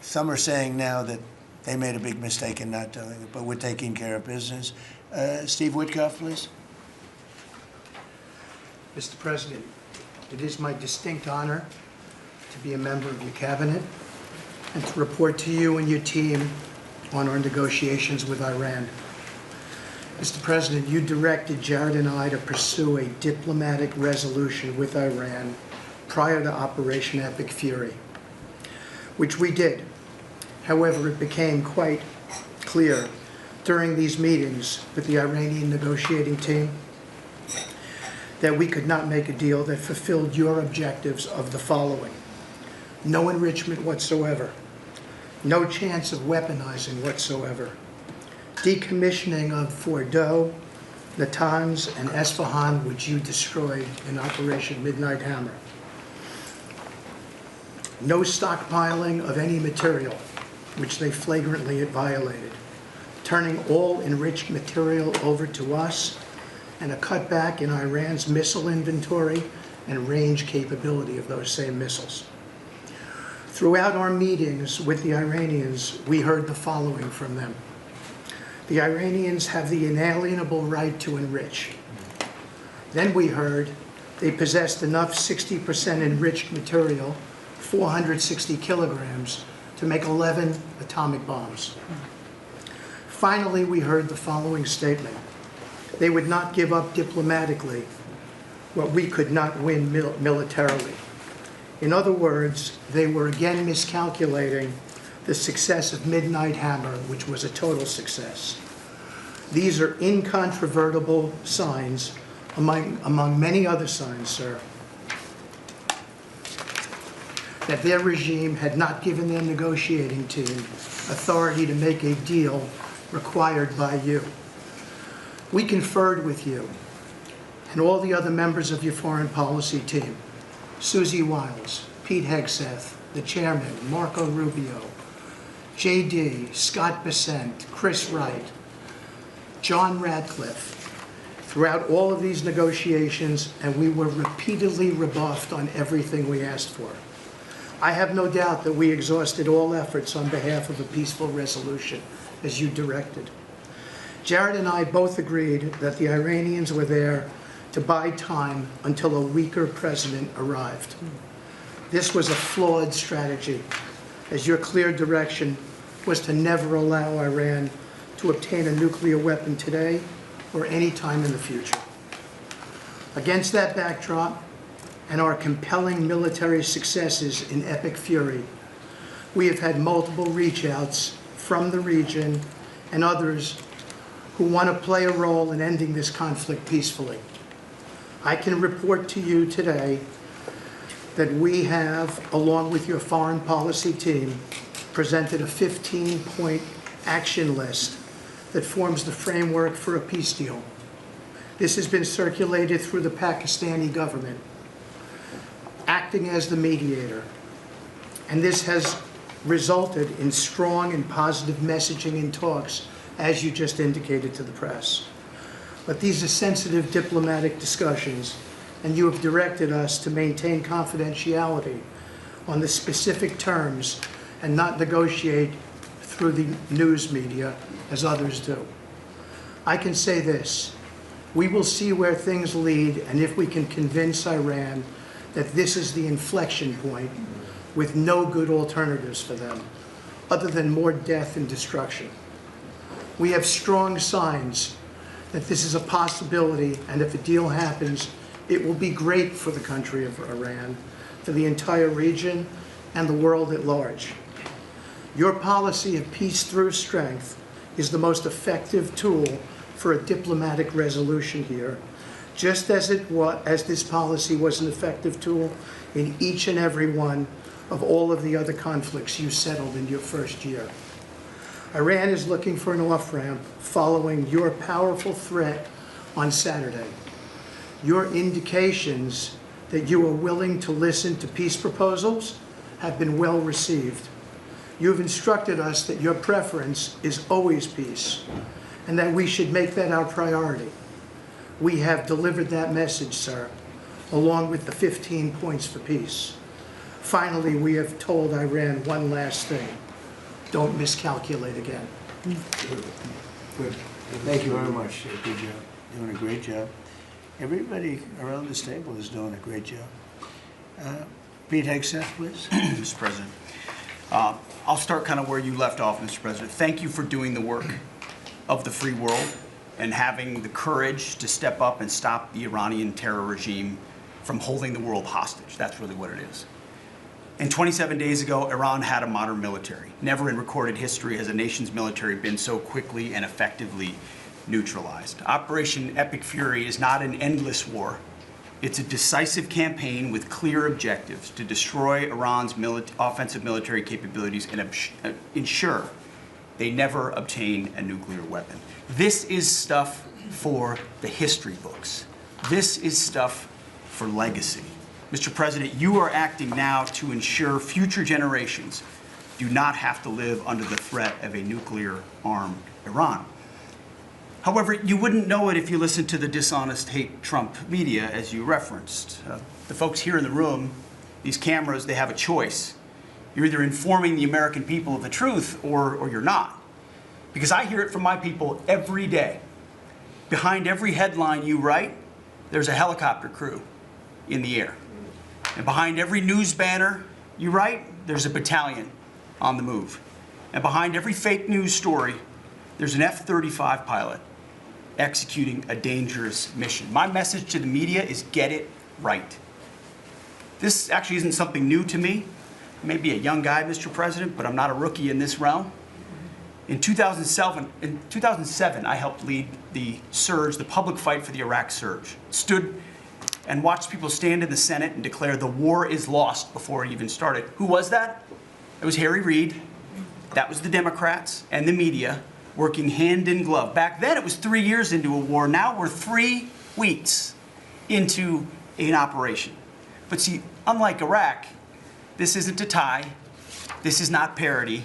some are saying now that they made a big mistake in not doing it, but we're taking care of business. Steve Witkoff, please. Mr. President, it is my distinct honor to be a member of your cabinet and to report to you and your team on our negotiations with Iran. Mr. President, you directed Jared and I to pursue a diplomatic resolution with Iran prior to Operation Epic Fury, which we did. However, it became quite clear during these meetings with the Iranian negotiating team that we could not make a deal that fulfilled your objectives of the following: no enrichment whatsoever, no chance of weaponizing whatsoever, decommissioning of Fordow, Natanz, and Esfahan, which you destroyed in Operation Midnight Hammer, no stockpiling of any material, which they flagrantly violated, turning all enriched material over to us, and a cutback in Iran's missile inventory and range capability of those same missiles. Throughout our meetings with the Iranians, we heard the following from them. The Iranians have the inalienable right to enrich. Then we heard they possessed enough 60% enriched material, 460 kilograms, to make 11 atomic bombs. Finally, we heard the following statement. They would not give up diplomatically what we could not win militarily. In other words, they were again miscalculating the success of Midnight Hammer, which was a total success. These are incontrovertible signs, among many other signs, sir, that their regime had not given their negotiating team authority to make a deal required by you. We conferred with you and all the other members of your foreign policy team, Susie Wiles, Pete Hegseth, the chairman, Marco Rubio, JD, Scott Bessent, Chris Wright, John Radcliffe, throughout all of these negotiations, and we were repeatedly rebuffed on everything we asked for. I have no doubt that we exhausted all efforts on behalf of a peaceful resolution, as you directed. Jared and I both agreed that the Iranians were there to buy time until a weaker president arrived. This was a flawed strategy, as your clear direction was to never allow Iran to obtain a nuclear weapon today or any time in the future. Against that backdrop and our compelling military successes in Epic Fury, we have had multiple reach-outs from the region and others who want to play a role in ending this conflict peacefully. I can report to you today that we have, along with your foreign policy team, presented a 15-point action list that forms the framework for a peace deal. This has been circulated through the Pakistani government, acting as the mediator. And this has resulted in strong and positive messaging in talks, as you just indicated to the press. But these are sensitive diplomatic discussions, and you have directed us to maintain confidentiality on the specific terms and not negotiate through the news media as others do. I can say this: we will see where things lead, and if we can convince Iran that this is the inflection point with no good alternatives for them other than more death and destruction. We have strong signs that this is a possibility, and if a deal happens, it will be great for the country of Iran, for the entire region, and the world at large. Your policy of peace through strength is the most effective tool for a diplomatic resolution here, just as this policy was an effective tool in each and every one of all of the other conflicts you settled in your first year. Iran is looking for an off-ramp following your powerful threat on Saturday. Your indications that you are willing to listen to peace proposals have been well received. You have instructed us that your preference is always peace, and that we should make that our priority. We have delivered that message, sir, along with the 15 points for peace. Finally, we have told Iran one last thing: don't miscalculate again. Good. Thank you very much. Good job. Doing a great job. Everybody around this table is doing a great job. Pete Hegseth, please. Mr. President. I'll start kind of where you left off, Mr. President. Thank you for doing the work of the free world and having the courage to step up and stop the Iranian terror regime from holding the world hostage. That's really what it is. And 27 days ago, Iran had a modern military. Never in recorded history has a nation's military been so quickly and effectively neutralized. Operation Epic Fury is not an endless war. It's a decisive campaign with clear objectives to destroy Iran's offensive military capabilities and ensure they never obtain a nuclear weapon. This is stuff for the history books. This is stuff for legacy. Mr. President, you are acting now to ensure future generations do not have to live under the threat of a nuclear-armed Iran. However, you wouldn't know it if you listened to the dishonest hate Trump media, as you referenced. The folks here in the room, these cameras, they have a choice. You're either informing the American people of the truth or you're not. Because I hear it from my people every day. Behind every headline you write, there's a helicopter crew in the air. And behind every news banner you write, there's a battalion on the move. And behind every fake news story, there's an F-35 pilot executing a dangerous mission. My message to the media is get it right. This actually isn't something new to me. I may be a young guy, Mr. President, but I'm not a rookie in this realm. In 2007, I helped lead the surge, the public fight for the Iraq surge. Stood and watched people stand in the Senate and declare the war is lost before it even started. Who was that? It was Harry Reid. That was the Democrats and the media working hand in glove. Back then, it was 3 years into a war. Now we're 3 weeks into an operation. But see, unlike Iraq, this isn't a tie. This is not parity.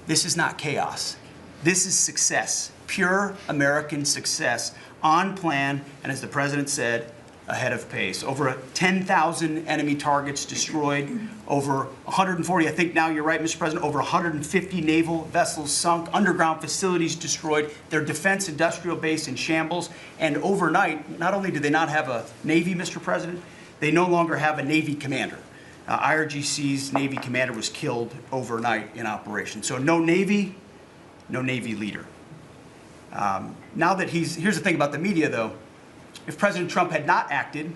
This is not chaos. This is success, pure American success, on plan, and as the President said, ahead of pace. Over 10,000 enemy targets destroyed, over 140, I think now you're right, Mr. President, over 150 naval vessels sunk, underground facilities destroyed, their defense industrial base in shambles, and overnight, not only do they not have a Navy, Mr. President, they no longer have a Navy commander. IRGC's Navy commander was killed overnight in operation. So no Navy leader. Now that here's the thing about the media, though. If President Trump had not acted,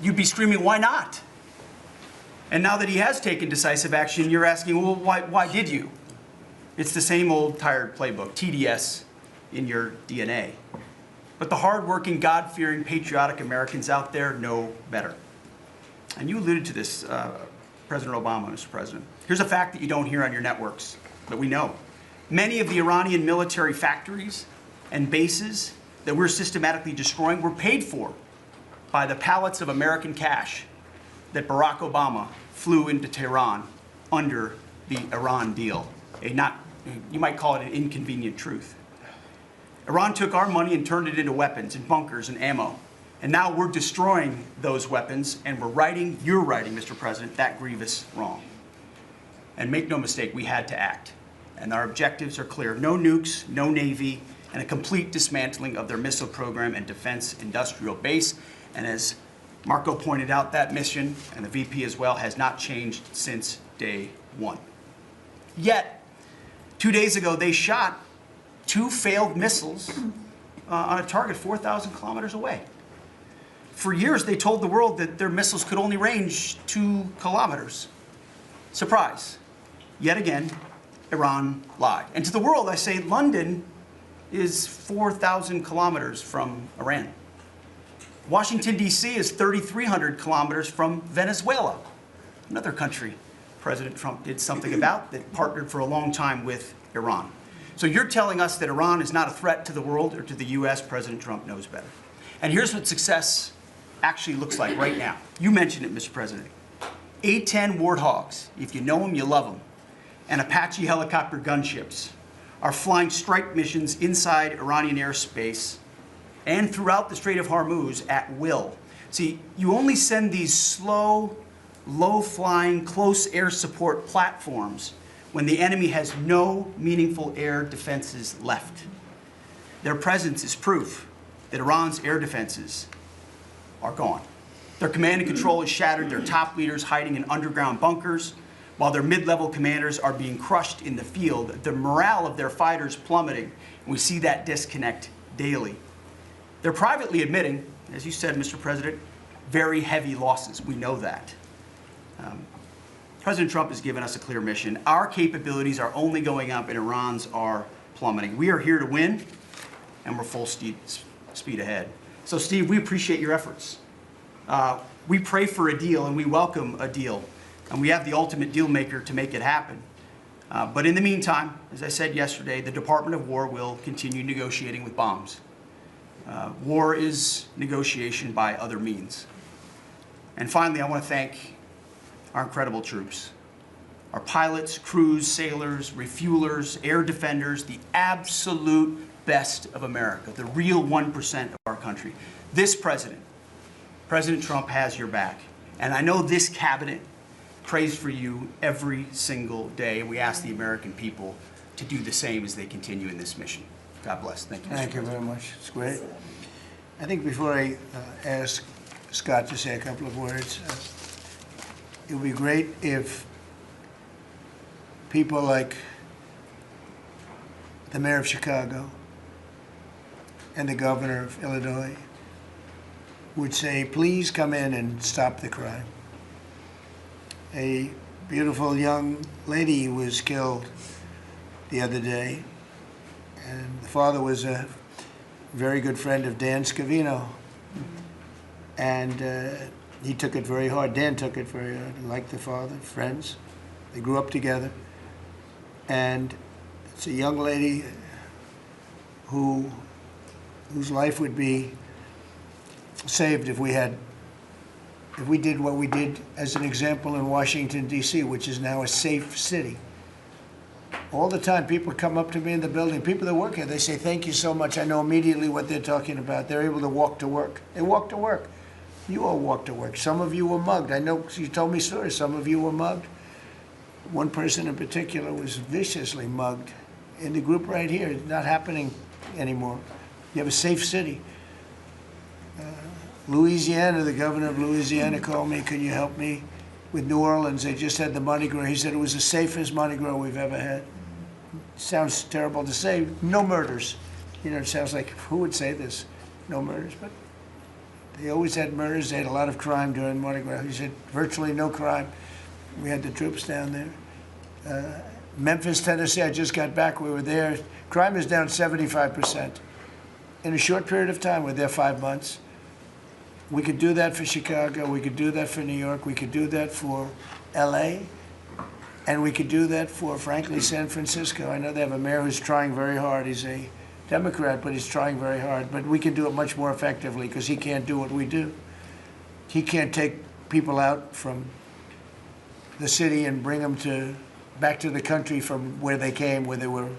you'd be screaming, why not? And now that he has taken decisive action, you're asking, well, why did you? It's the same old tired playbook, TDS in your DNA. But the hardworking, God-fearing, patriotic Americans out there know better. And you alluded to this, President Obama, Mr. President. Here's a fact that you don't hear on your networks, but we know. Many of the Iranian military factories and bases that we're systematically destroying were paid for by the pallets of American cash that Barack Obama flew into Tehran under the Iran deal. You might call it an inconvenient truth. Iran took our money and turned it into weapons and bunkers and ammo. And now we're destroying those weapons, and you're righting, Mr. President, that grievous wrong. And make no mistake, we had to act. And our objectives are clear. No nukes, no Navy, and a complete dismantling of their missile program and defense industrial base. And as Marco pointed out, that mission, and the VP as well, has not changed since day one. Yet, 2 days ago, they shot 2 failed missiles on a target 4,000 kilometers away. For years, they told the world that their missiles could only range 2 kilometers. Surprise. Yet again, Iran lied. And to the world, I say London is 4,000 kilometers from Iran. Washington, D.C. is 3,300 kilometers from Venezuela, another country President Trump did something about that partnered for a long time with Iran. So you're telling us that Iran is not a threat to the world or to the U.S. President Trump knows better. And here's what success actually looks like right now. You mentioned it, Mr. President. A-10 Warthogs, if you know them, you love them, and Apache helicopter gunships are flying strike missions inside Iranian airspace and throughout the Strait of Hormuz at will. See, you only send these slow, low-flying, close air support platforms when the enemy has no meaningful air defenses left. Their presence is proof that Iran's air defenses are gone. Their command and control is shattered, their top leaders hiding in underground bunkers, while their mid-level commanders are being crushed in the field, the morale of their fighters plummeting, and we see that disconnect daily. They're privately admitting, as you said, Mr. President, very heavy losses. We know that. President Trump has given us a clear mission. Our capabilities are only going up and Iran's are plummeting. We are here to win, and we're full speed ahead. So, Steve, we appreciate your efforts. We pray for a deal, and we welcome a deal. And we have the ultimate deal maker to make it happen. But in the meantime, as I said yesterday, the Department of War will continue negotiating with bombs. War is negotiation by other means. And finally, I want to thank our incredible troops, our pilots, crews, sailors, refuelers, air defenders, the absolute best of America, the real 1% of our country. This president, President Trump, has your back. And I know this cabinet prays for you every single day, and we ask the American people to do the same as they continue in this mission. God bless. Thank you. Thank you very much. It's great. I think before I ask Scott to say a couple of words, it would be great if people like the mayor of Chicago and the governor of Illinois would say, please come in and stop the crime. A beautiful young lady was killed the other day, and the father was a very good friend of Dan Scavino, and he took it very hard. Dan took it very hard, like the father, friends. They grew up together, and it's a young lady whose life would be saved if we did what we did as an example in Washington, D.C., which is now a safe city. All the time, people come up to me in the building, people that work here, they say, thank you so much. I know immediately what they're talking about. They're able to walk to work. They walk to work. You all walk to work. Some of you were mugged. I know you told me stories. Some of you were mugged. One person in particular was viciously mugged in the group right here. It's not happening anymore. You have a safe city. Louisiana, the governor of Louisiana called me, can you help me with New Orleans? They just had the Mardi Gras. He said it was the safest Mardi Gras we've ever had. Sounds terrible to say. No murders. You know, it sounds like, who would say this? No murders. But they always had murders. They had a lot of crime during Mardi Gras. He said virtually no crime. We had the troops down there. Memphis, Tennessee, I just got back. We were there. Crime is down 75%. in a short period of time. We're there 5 months. We could do that for Chicago. We could do that for New York. We could do that for LA. And we could do that for, frankly, San Francisco. I know they have a mayor who's trying very hard. He's a Democrat, but he's trying very hard. But we can do it much more effectively because he can't do what we do. He can't take people out from the city and bring them back to the country from where they came, where they were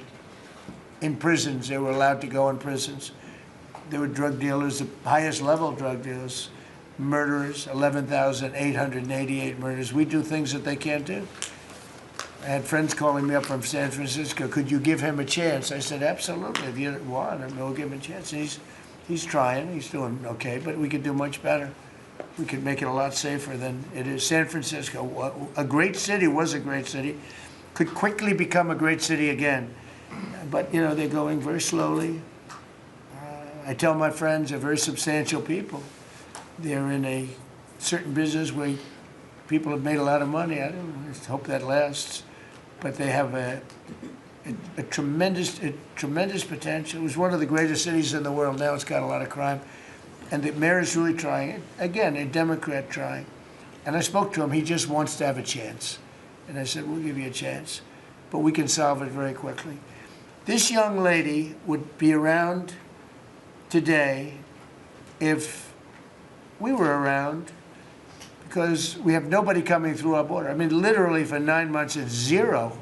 in prisons. They were allowed to go in prisons. There were drug dealers, the highest level drug dealers, murderers, 11,888 murders. We do things that they can't do. I had friends calling me up from San Francisco. Could you give him a chance? I said, absolutely. If you want, we'll give him a chance. And he's trying. He's doing okay, but we could do much better. We could make it a lot safer than it is. San Francisco, a great city, was a great city, could quickly become a great city again. But, you know, they're going very slowly. I tell my friends, they're very substantial people. They're in a certain business where people have made a lot of money. I hope that lasts. But they have a tremendous potential. It was one of the greatest cities in the world. Now it's got a lot of crime. And the mayor is really trying. Again, a Democrat trying. And I spoke to him. He just wants to have a chance. And I said, we'll give you a chance. But we can solve it very quickly. This young lady would be around today if we were around, because we have nobody coming through our border. I mean, literally for 9 months, it's zero.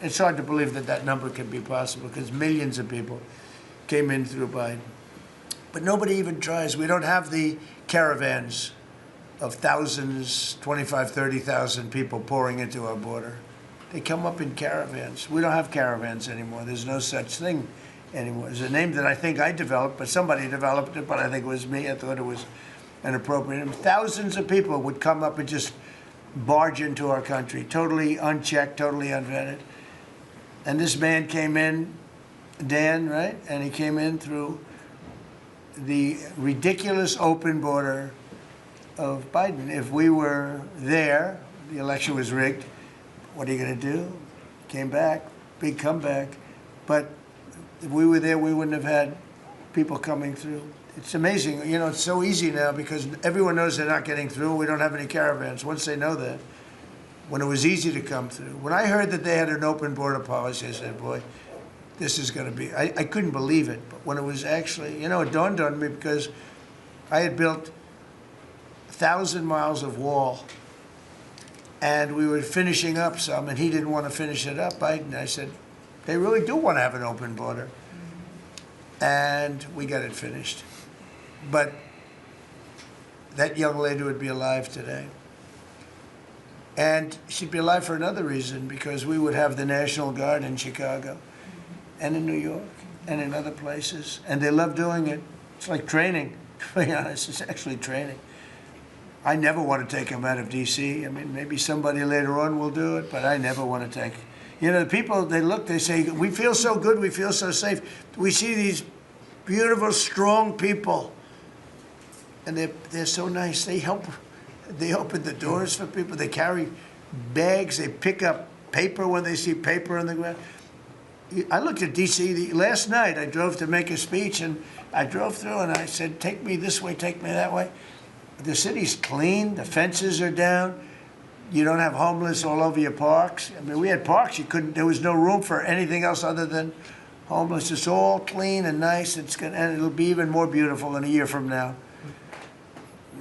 It's hard to believe that that number could be possible because millions of people came in through Biden. But nobody even tries. We don't have the caravans of thousands, 25, 30,000 people pouring into our border. They come up in caravans. We don't have caravans anymore. There's no such thing anymore. There's a name that I think I developed, but somebody developed it, but I think it was me. I thought it was an appropriate name. Thousands of people would come up and just barge into our country, totally unchecked, totally unvetted. And this man came in, Dan, right? And he came in through the ridiculous open border of Biden. If we were there, the election was rigged. What are you going to do? Came back, big comeback. But if we were there, we wouldn't have had people coming through. It's amazing. You know, it's so easy now because everyone knows they're not getting through. We don't have any caravans. Once they know that, when it was easy to come through. When I heard that they had an open border policy, I said, boy, this is going to be, I couldn't believe it. But when it was actually, you know, it dawned on me because I had built 1,000 miles of wall and we were finishing up some and he didn't want to finish it up. I said, they really do want to have an open border. And we got it finished. But that young lady would be alive today. And she'd be alive for another reason, because we would have the National Guard in Chicago and in New York and in other places. And they love doing it. It's like training, to be honest. It's actually training. I never want to take them out of D.C. I mean, maybe somebody later on will do it, but I never want to take. You know, the people, they look, they say, we feel so good, we feel so safe. We see these beautiful, strong people, and they're so nice. They help. They open the doors for people. They carry bags. They pick up paper when they see paper on the ground. I looked at D.C. last night. I drove to make a speech, and I drove through, and I said, take me this way, take me that way. The city's clean. The fences are down. You don't have homeless all over your parks. I mean, we had parks. There was no room for anything else other than homeless. It's all clean and nice. And it'll be even more beautiful in a year from now.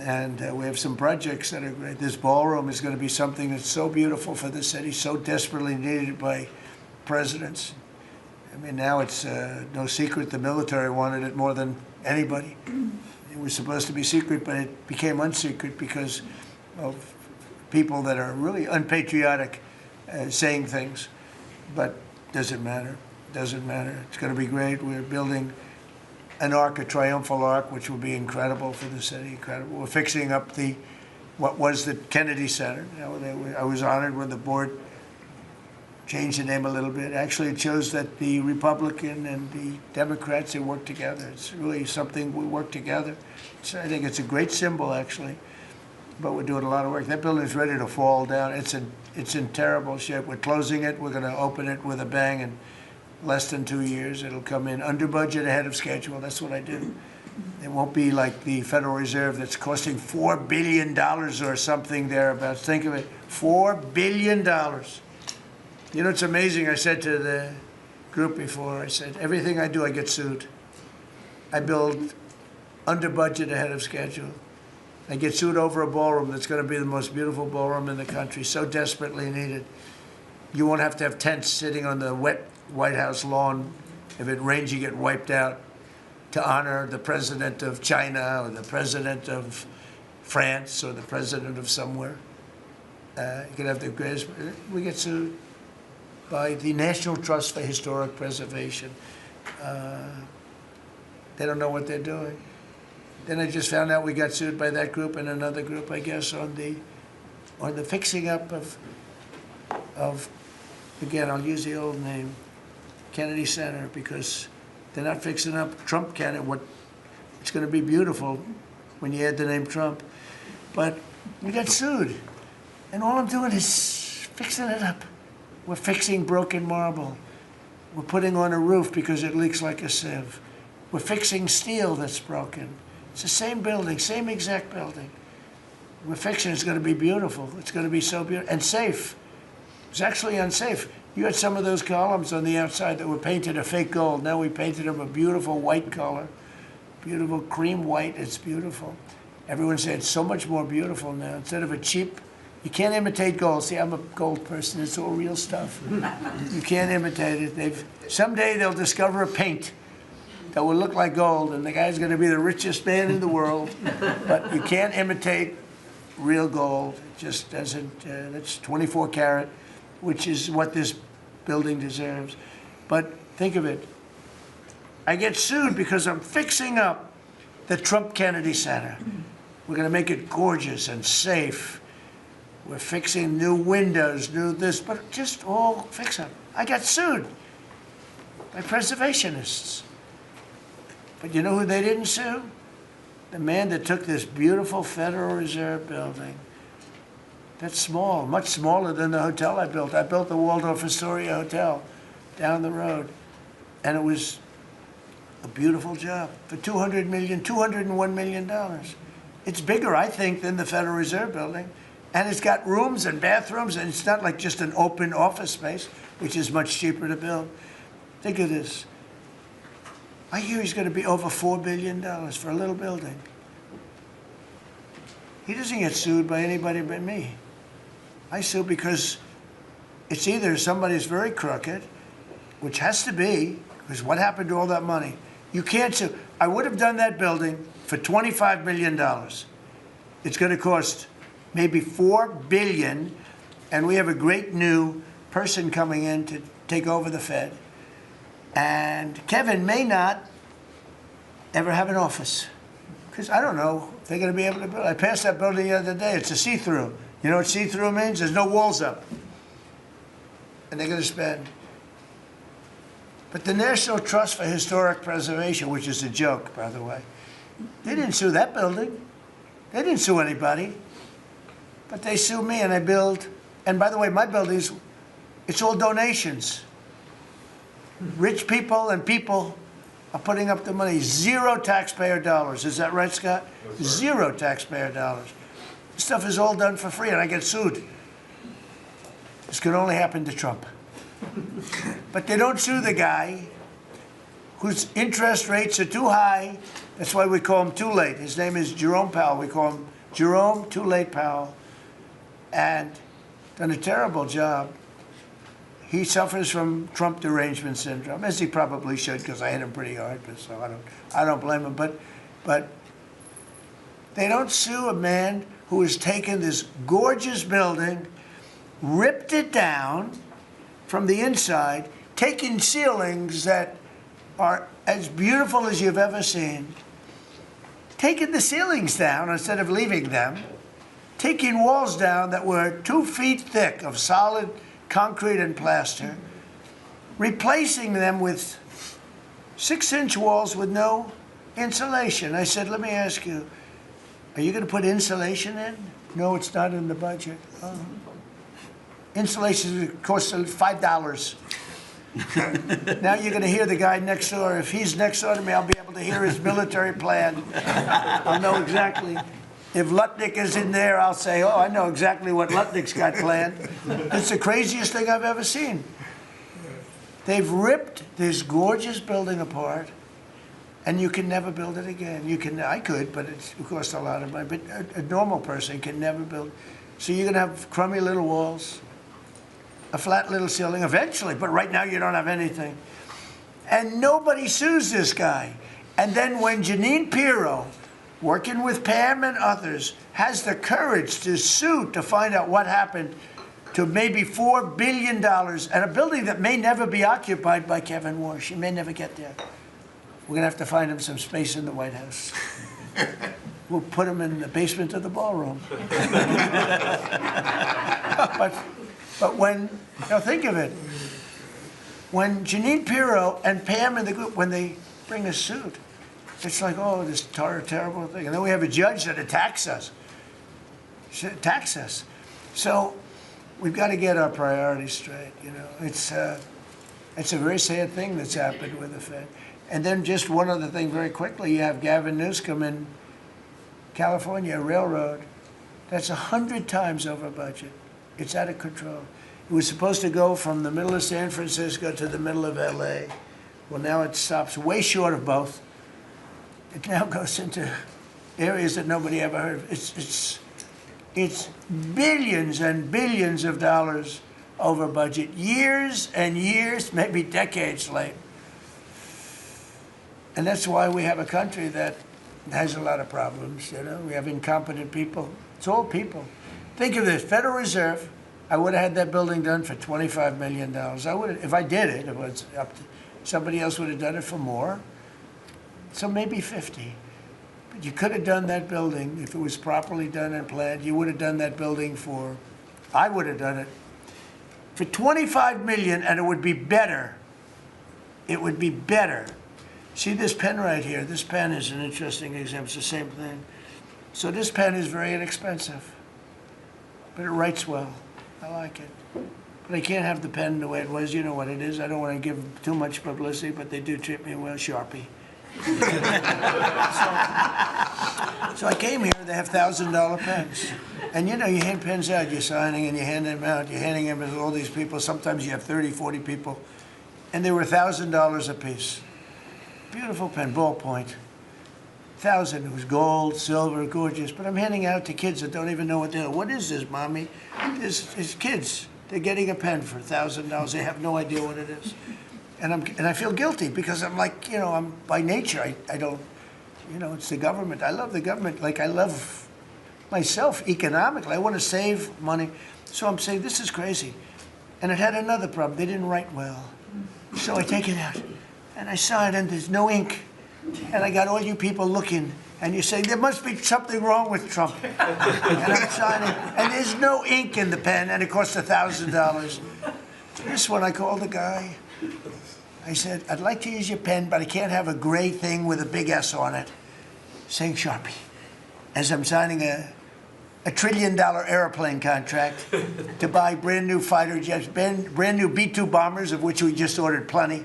And we have some projects that are great. This ballroom is going to be something that's so beautiful for the city, so desperately needed by presidents. I mean, now it's no secret the military wanted it more than anybody. It was supposed to be secret, but it became unsecret because of people that are really unpatriotic saying things. But doesn't matter. Doesn't matter. It's going to be great. We're building an arc, a triumphal arc, which will be incredible for the city. Incredible. We're fixing up what was the Kennedy Center. You know, I was honored when the board changed the name a little bit. Actually, it shows that the Republican and the Democrats, they work together. It's really something we work together. I think it's a great symbol, actually. But we're doing a lot of work. That building's ready to fall down. It's in terrible shape. We're closing it. We're going to open it with a bang, and less than 2 years. It'll come in under budget, ahead of schedule. That's what I do. It won't be like the Federal Reserve that's costing $4 billion or something thereabouts. Think of it, $4 billion. You know, it's amazing. I said to the group before, I said, everything I do, I get sued. I build under budget, ahead of schedule. I get sued over a ballroom that's going to be the most beautiful ballroom in the country, so desperately needed. You won't have to have tents sitting on the wet White House lawn. If it rains, you get wiped out, to honor the president of China or the president of France or the president of somewhere. You can have the greatest. We get sued by the National Trust for Historic Preservation. They don't know what they're doing. Then I just found out we got sued by that group and another group, I guess, on the fixing up of again, I'll use the old name, Kennedy Center, because they're not fixing up Trump Kennedy. It's going to be beautiful when you add the name Trump. But we got sued. And all I'm doing is fixing it up. We're fixing broken marble. We're putting on a roof because it leaks like a sieve. We're fixing steel that's broken. It's the same building, same exact building. We're fixing it. It's going to be beautiful. It's going to be so beautiful and safe. It's actually unsafe. You had some of those columns on the outside that were painted a fake gold. Now we painted them a beautiful white color, beautiful cream white. It's beautiful. Everyone said it's so much more beautiful now. Instead of a cheap, you can't imitate gold. See, I'm a gold person. It's all real stuff. You can't imitate it. Someday they'll discover a paint that will look like gold, and the guy's going to be the richest man in the world. But you can't imitate real gold. It just doesn't. That's 24 karat, which is what this building deserves. But think of it. I get sued because I'm fixing up the Trump Kennedy Center. We're going to make it gorgeous and safe. We're fixing new windows, new this, but just all fix up. I got sued by preservationists. But you know who they didn't sue? The man that took this beautiful Federal Reserve building. That's small, much smaller than the hotel I built. I built the Waldorf Astoria Hotel down the road. And it was a beautiful job for $201 million. It's bigger, I think, than the Federal Reserve building. And it's got rooms and bathrooms, and it's not like just an open office space, which is much cheaper to build. Think of this. I hear he's going to be over $4 billion for a little building. He doesn't get sued by anybody but me. I sue because it's either somebody's very crooked, which has to be, because what happened to all that money? You can't sue. I would have done that building for $25 million. It's going to cost maybe $4 billion, and we have a great new person coming in to take over the Fed. And Kevin may not ever have an office, because I don't know if they're going to be able to build. I passed that building the other day. It's a see-through. You know what see-through means? There's no walls up. And they're going to spend. But the National Trust for Historic Preservation, which is a joke, by the way, they didn't sue that building. They didn't sue anybody. But they sue me, and I build. And by the way, my buildings, it's all donations. Rich people and people are putting up the money. Zero taxpayer dollars. Is that right, Scott? Yes, zero taxpayer dollars. This stuff is all done for free, and I get sued. This could only happen to Trump. But they don't sue the guy whose interest rates are too high. That's why we call him Too Late. His name is Jerome Powell. We call him Jerome Too Late Powell. And done a terrible job. He suffers from Trump derangement syndrome, as he probably should, because I hit him pretty hard. But so I don't blame him. But they don't sue a man who has taken this gorgeous building, ripped it down from the inside, taking ceilings that are as beautiful as you've ever seen, taking the ceilings down instead of leaving them, taking walls down that were 2 feet thick of solid concrete and plaster, replacing them with 6-inch walls with no insulation. I said, let me ask you, are you going to put insulation in? No, it's not in the budget. Insulation costs $5. Now you're going to hear the guy next door. If he's next door to me, I'll be able to hear his military plan. I'll know exactly. If Lutnick is in there, I'll say, oh, I know exactly what Lutnick's got planned. It's the craziest thing I've ever seen. They've ripped this gorgeous building apart, and you can never build it again. You can, I could, but it costs a lot of money. But a normal person can never build. So you're going to have crummy little walls, a flat little ceiling eventually, but right now you don't have anything. And nobody sues this guy. And then when Jeanine Pirro, working with Pam and others, has the courage to sue to find out what happened to maybe $4 billion and a building that may never be occupied by Kevin Warsh. He may never get there. We're going to have to find him some space in the White House. We'll put him in the basement of the ballroom. But when, now think of it, when Jeanine Pirro and Pam and the group, when they bring a suit, it's like, oh, this terrible thing. And then we have a judge that attacks us. So we've got to get our priorities straight, you know. It's a very sad thing that's happened with the Fed. And then just one other thing very quickly, you have Gavin Newsom in California, a railroad that's 100 times over budget. It's out of control. It was supposed to go from the middle of San Francisco to the middle of LA. Well, now it stops way short of both. It now goes into areas that nobody ever heard of. It's billions and billions of dollars over budget, years and years, maybe decades late. And that's why we have a country that has a lot of problems, you know. We have incompetent people. It's all people. Think of this, Federal Reserve, I would have had that building done for $25 million. I would, if I did it, it was up to, somebody else would have done it for more. So maybe 50. But you could have done that building, if it was properly done and planned, you would have done that building for, I would have done it, for $25 million, and it would be better. It would be better. See this pen right here? This pen is an interesting example. It's the same thing. So this pen is very inexpensive, but it writes well. I like it. But I can't have the pen the way it was. You know what it is. I don't want to give too much publicity, but they do treat me well. Sharpie. So I came here, they have $1,000 pens. And you know, you hand pens out, you're signing and you hand them out, you're handing them to all these people. Sometimes you have 30, 40 people. And they were $1,000 a piece. Beautiful pen, ballpoint. 1,000, it was gold, silver, gorgeous. But I'm handing out to kids that don't even know what they're doing. What is this, Mommy? It's kids. They're getting a pen for $1,000. They have no idea what it is. And I feel guilty because I'm like, you know, I'm by nature, I don't, you know, it's the government. I love the government like I love myself economically. I want to save money. So I'm saying, this is crazy. And it had another problem. They didn't write well. So I take it out and I sign and there's no ink. And I got all you people looking and you're saying, there must be something wrong with Trump. And I'm signing and there's no ink in the pen and it costs $1,000. This one, I called the guy. I said, I'd like to use your pen, but I can't have a gray thing with a big S on it saying Sharpie. As I'm signing a $1 trillion airplane contract to buy brand new fighter jets, brand new B-2 bombers, of which we just ordered plenty.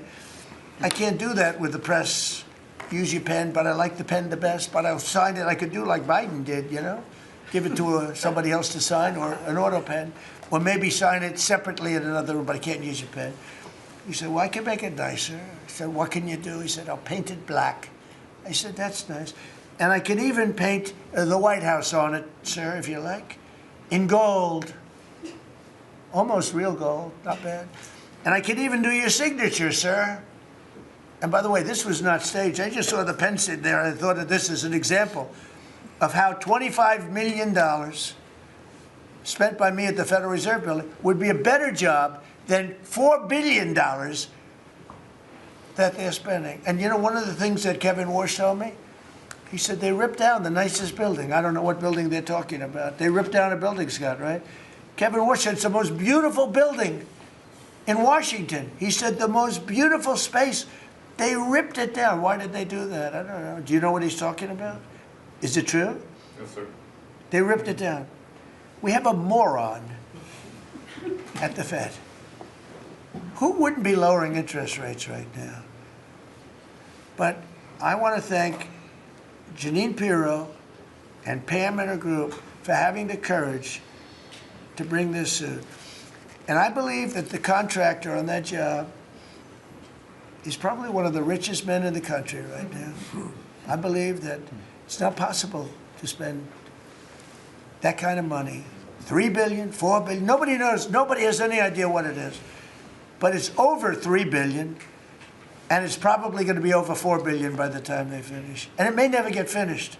I can't do that with the press. Use your pen, but I like the pen the best, but I'll sign it. I could do like Biden did, you know? Give it to somebody else to sign, or an auto pen, or maybe sign it separately in another room, but I can't use your pen. He said, well, I can make it nicer. I said, what can you do? He said, I'll paint it black. I said, that's nice. And I can even paint the White House on it, sir, if you like, in gold. Almost real gold, not bad. And I can even do your signature, sir. And by the way, this was not staged. I just saw the pen sitting there, and I thought of this as an example of how $25 million spent by me at the Federal Reserve Building would be a better job than $4 billion that they're spending. And you know, one of the things that Kevin Warsh told me, he said they ripped down the nicest building. I don't know what building they're talking about. They ripped down a building, Scott, right? Kevin Warsh said it's the most beautiful building in Washington. He said the most beautiful space. They ripped it down. Why did they do that? I don't know. Do you know what he's talking about? Is it true? Yes, sir. They ripped it down. We have a moron at the Fed. Who wouldn't be lowering interest rates right now? But I want to thank Janine Pirro and Pam and her group for having the courage to bring this suit. And I believe that the contractor on that job is probably one of the richest men in the country right now. I believe that it's not possible to spend that kind of money. 3 billion, 4 billion, nobody knows, nobody has any idea what it is. But it's over 3 billion, and it's probably going to be over 4 billion by the time they finish. And it may never get finished.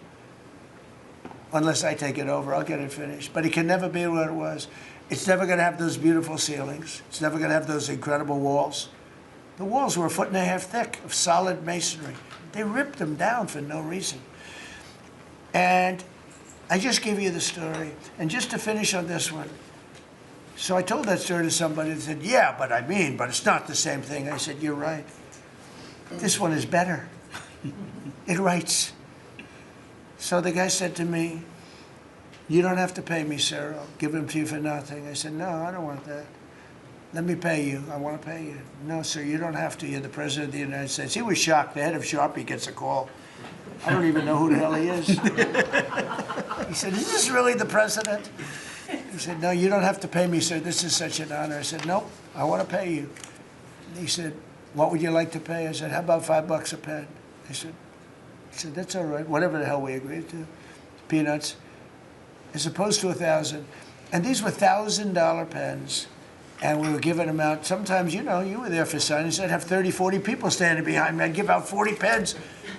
Unless I take it over, I'll get it finished. But it can never be what it was. It's never going to have those beautiful ceilings. It's never going to have those incredible walls. The walls were 1.5 feet thick of solid masonry. They ripped them down for no reason. And I just give you the story. And just to finish on this one, so I told that story to somebody and said, yeah, but it's not the same thing. I said, you're right. This one is better. It writes. So the guy said to me, you don't have to pay me, sir. I'll give them to you for nothing. I said, no, I don't want that. Let me pay you. I want to pay you. No, sir, you don't have to. You're the President of the United States. He was shocked. The head of Sharpie gets a call. I don't even know who the hell he is. He said, is this really the President? He said, no, you don't have to pay me, sir. This is such an honor. I said, nope, I want to pay you. And he said, what would you like to pay? I said, how about $5 a pen? He said, that's all right, whatever the hell we agreed to. Peanuts. As opposed to 1,000. And these were $1,000 pens. And we were giving them out. Sometimes, you know, you were there for signings. I'd have 30, 40 people standing behind me. I'd give out 40 pens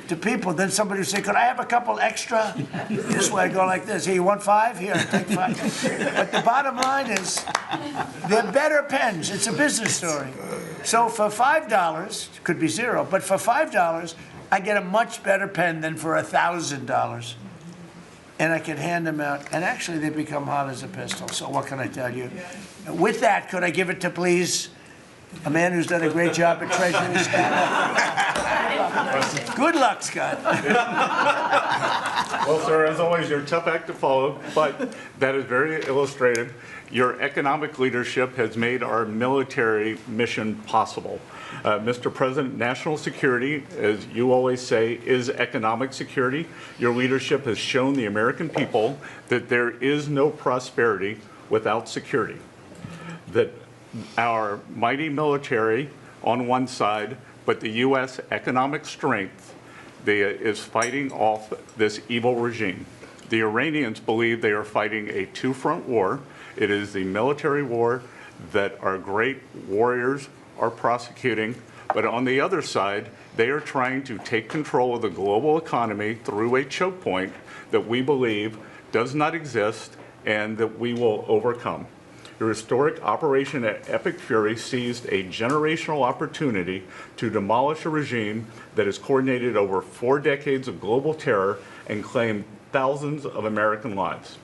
to people. Then somebody would say, could I have a couple extra? This way, I'd go like this. Here, you want 5? Here, take 5. But the bottom line is, they're better pens. It's a business story. So for $5, could be 0, but for $5, I get a much better pen than for $1,000. And I can hand them out. And actually, they become hot as a pistol. So what can I tell you? With that, could I give it to, please, a man who's done a great job at Treasury, Scott? Good luck, Scott. Well, sir, as always, you're a tough act to follow, but that is very illustrative. Your economic leadership has made our military mission possible. Mr. President, national security, as you always say, is economic security. Your leadership has shown the American people that there is no prosperity without security. That our mighty military on one side, but the U.S. economic strength is fighting off this evil regime. The Iranians believe they are fighting a two-front war. It is the military war that our great warriors are prosecuting, but on the other side, they are trying to take control of the global economy through a choke point that we believe does not exist and that we will overcome. Your historic Operation Epic Fury seized a generational opportunity to demolish a regime that has coordinated over 4 decades of global terror and claimed thousands of American lives.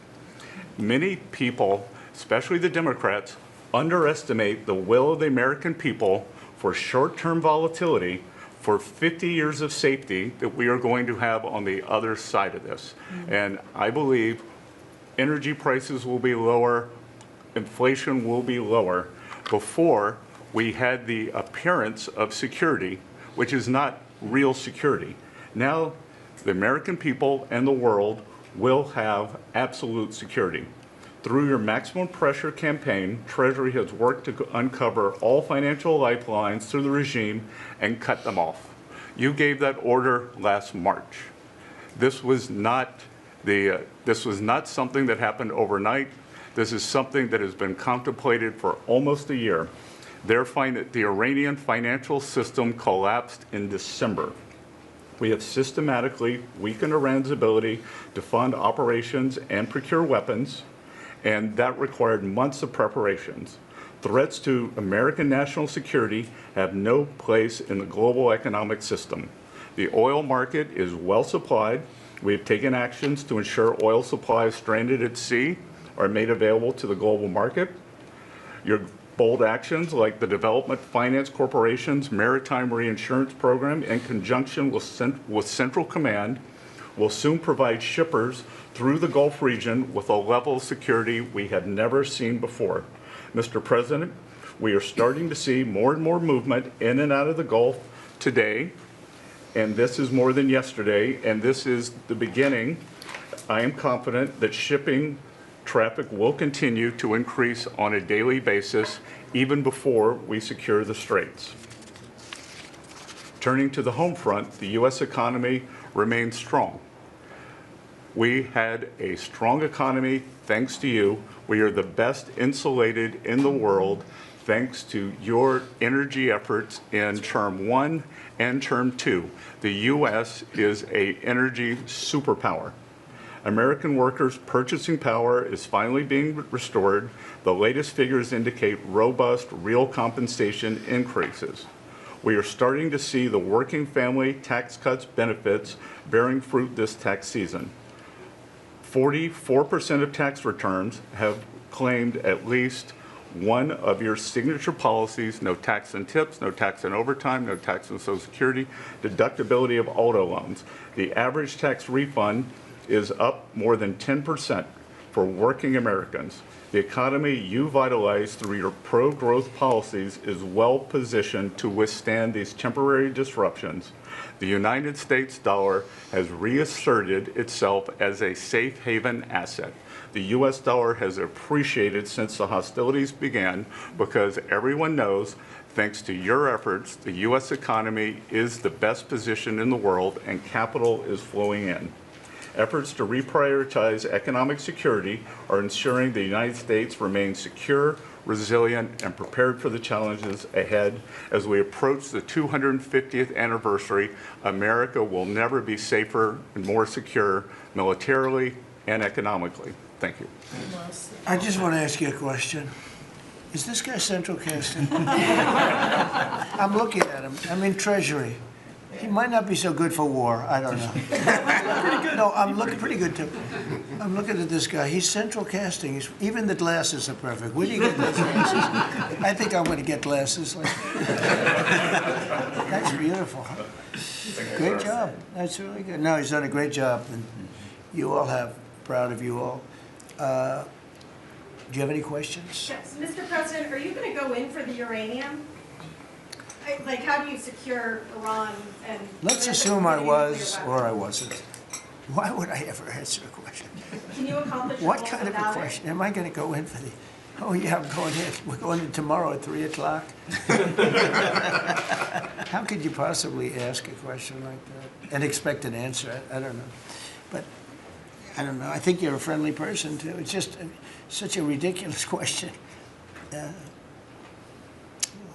Many people, especially the Democrats, underestimate the will of the American people for short-term volatility for 50 years of safety that we are going to have on the other side of this. And I believe energy prices will be lower, inflation will be lower before we had the appearance of security, which is not real security. Now, the American people and the world will have absolute security. Through your maximum pressure campaign, Treasury has worked to uncover all financial lifelines through the regime and cut them off. You gave that order last March. This was not something that happened overnight. This is something that has been contemplated for almost a year. The Iranian financial system collapsed in December. We have systematically weakened Iran's ability to fund operations and procure weapons, and that required months of preparations. Threats to American national security have no place in the global economic system. The oil market is well supplied. We have taken actions to ensure oil supplies stranded at sea are made available to the global market. Your bold actions like the Development Finance Corporation's Maritime Reinsurance Program in conjunction with Central Command will soon provide shippers through the Gulf region with a level of security we had never seen before. Mr. President, We are starting to see more and more movement in and out of the Gulf today, and this is more than yesterday, and this is the beginning. I am confident that shipping traffic will continue to increase on a daily basis, even before we secure the straits. Turning to the home front, the U.S. economy remains strong. We had a strong economy thanks to you. We are the best insulated in the world thanks to your energy efforts in term 1 and term 2. The U.S. is an energy superpower. American workers' purchasing power is finally being restored. The latest figures indicate robust real compensation increases. We are starting to see the working family tax cuts benefits bearing fruit this tax season. 44% of tax returns have claimed at least one of your signature policies: no tax on tips, no tax on overtime, no tax on Social Security, deductibility of auto loans. The average tax refund is up more than 10% for working Americans. The economy you vitalized through your pro-growth policies is well positioned to withstand these temporary disruptions. The United States dollar has reasserted itself as a safe haven asset. The U.S. dollar has appreciated since the hostilities began because everyone knows, thanks to your efforts, the U.S. economy is the best position in the world and capital is flowing in. Efforts to reprioritize economic security are ensuring the United States remains secure, resilient, and prepared for the challenges ahead. As we approach the 250th anniversary, America will never be safer and more secure militarily and economically. Thank you. I just want to ask you a question. Is this guy Central Casting? I'm looking at him. I'm in Treasury. He might not be so good for war. I don't know. Pretty good. No, I'm looking pretty good too. I'm looking at this guy. He's Central Casting. Even the glasses are perfect. Where do you get those glasses? I think I'm going to get glasses. That's beautiful. Great job. That's really good. No, he's done a great job, and you all have. Proud of you all. Do you have any questions? Yes, Mr. President, are you going to go in for the uranium? Like, how do you secure Iran and... Let's assume I was or I wasn't. Why would I ever answer a question? Can you accomplish what kind of a question? Am I going to go in for the... Oh, yeah, I'm going in. We're going in tomorrow at 3 o'clock. How could you possibly ask a question like that and expect an answer? I don't know. But I don't know. I think you're a friendly person, too. It's just such a ridiculous question.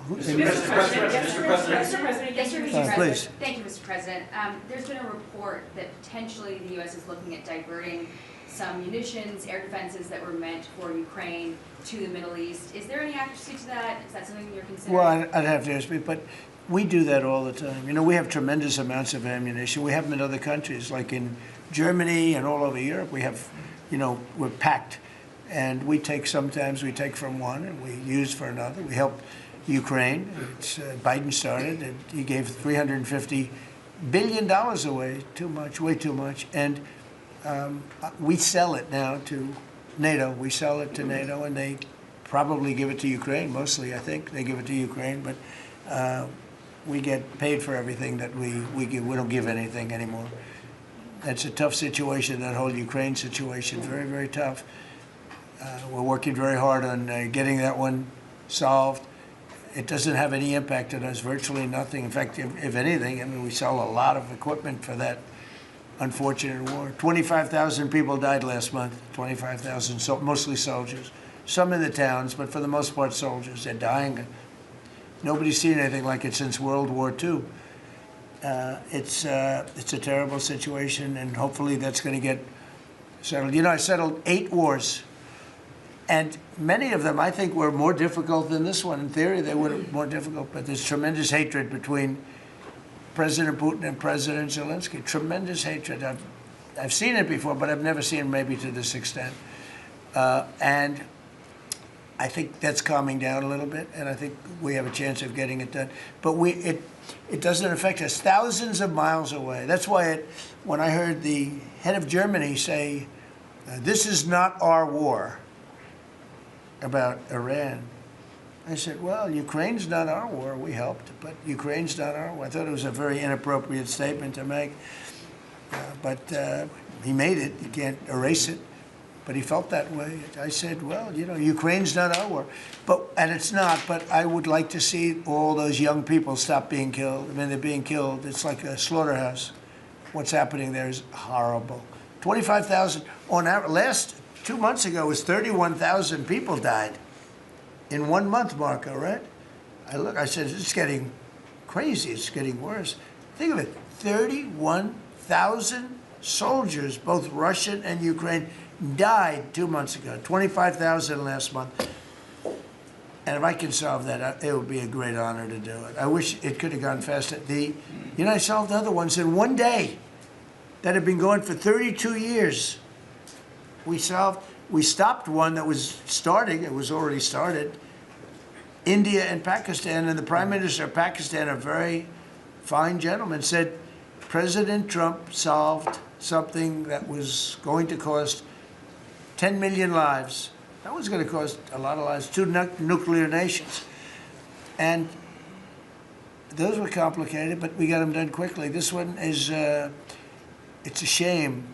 Mr. President, please. Thank you, Mr. President. There's been a report that potentially the U.S. is looking at diverting some munitions, air defenses that were meant for Ukraine to the Middle East. Is there any accuracy to that? Is that something you're considering? Well, I'd have to ask you, but we do that all the time. You know, we have tremendous amounts of ammunition. We have them in other countries, like in Germany and all over Europe. We have, you know, we're packed. And sometimes we take from one and we use for another. We help Ukraine. Biden started, and he gave $350 billion away, too much, way too much. And we sell it now to NATO. We sell it to NATO, and they probably give it to Ukraine, mostly, I think. They give it to Ukraine, but we get paid for everything that we give. We don't give anything anymore. That's a tough situation, that whole Ukraine situation, very, very tough. We're working very hard on getting that one solved. It doesn't have any impact on us, virtually nothing. In fact, if anything, I mean, we sell a lot of equipment for that unfortunate war. 25,000 people died last month, 25,000, so mostly soldiers. Some in the towns, but for the most part soldiers. They're dying. Nobody's seen anything like it since World War II. It's a terrible situation, and hopefully that's going to get settled. You know, I settled 8 wars. And many of them, I think, were more difficult than this one. In theory, they were more difficult, but there's tremendous hatred between President Putin and President Zelensky. Tremendous hatred. I've seen it before, but I've never seen it maybe to this extent. And I think that's calming down a little bit, and I think we have a chance of getting it done. But it doesn't affect us. Thousands of miles away. That's why when I heard the head of Germany say, this is not our war, about Iran, I said, well, Ukraine's not our war. We helped, but Ukraine's not our war. I thought it was a very inappropriate statement to make. But he made it. You can't erase it. But he felt that way. I said, well, you know, Ukraine's not our war. And it's not, but I would like to see all those young people stop being killed. I mean, they're being killed. It's like a slaughterhouse. What's happening there is horrible. 25,000 on average. Last 2 months ago was 31,000 people died in 1 month, Marco, right? I said, it's getting crazy. It's getting worse. Think of it, 31,000 soldiers, both Russian and Ukraine, died 2 months ago, 25,000 last month. And if I can solve that, it would be a great honor to do it. I wish it could have gone faster. I solved other ones in 1 day that had been going for 32 years. We stopped one that was starting, it was already started, India and Pakistan, and the Prime Minister of Pakistan, a very fine gentleman, said President Trump solved something that was going to cost 10 million lives. That was going to cost a lot of lives, 2 nuclear nations. And those were complicated, but we got them done quickly. This one is, it's a shame.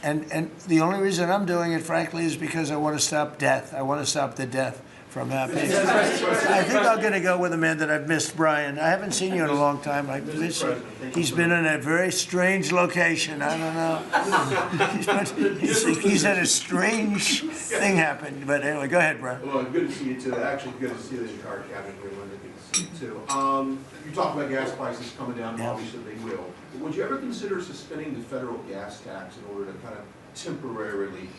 And the only reason I'm doing it, frankly, is because I want to stop death. I want to stop the death from happening. I think I'm going to go with a man that I've missed, Brian. I haven't seen you in a long time. I miss you. He's been in a very strange location. I don't know. He's had a strange thing happen. But anyway, go ahead, Brian. Well, good to see you too. Actually, good to see the entire cabinet here, Linda. Good to see you too. You talked about gas prices coming down. Yeah. Obviously, they will. But would you ever consider suspending the federal gas tax in order to kind of temporarily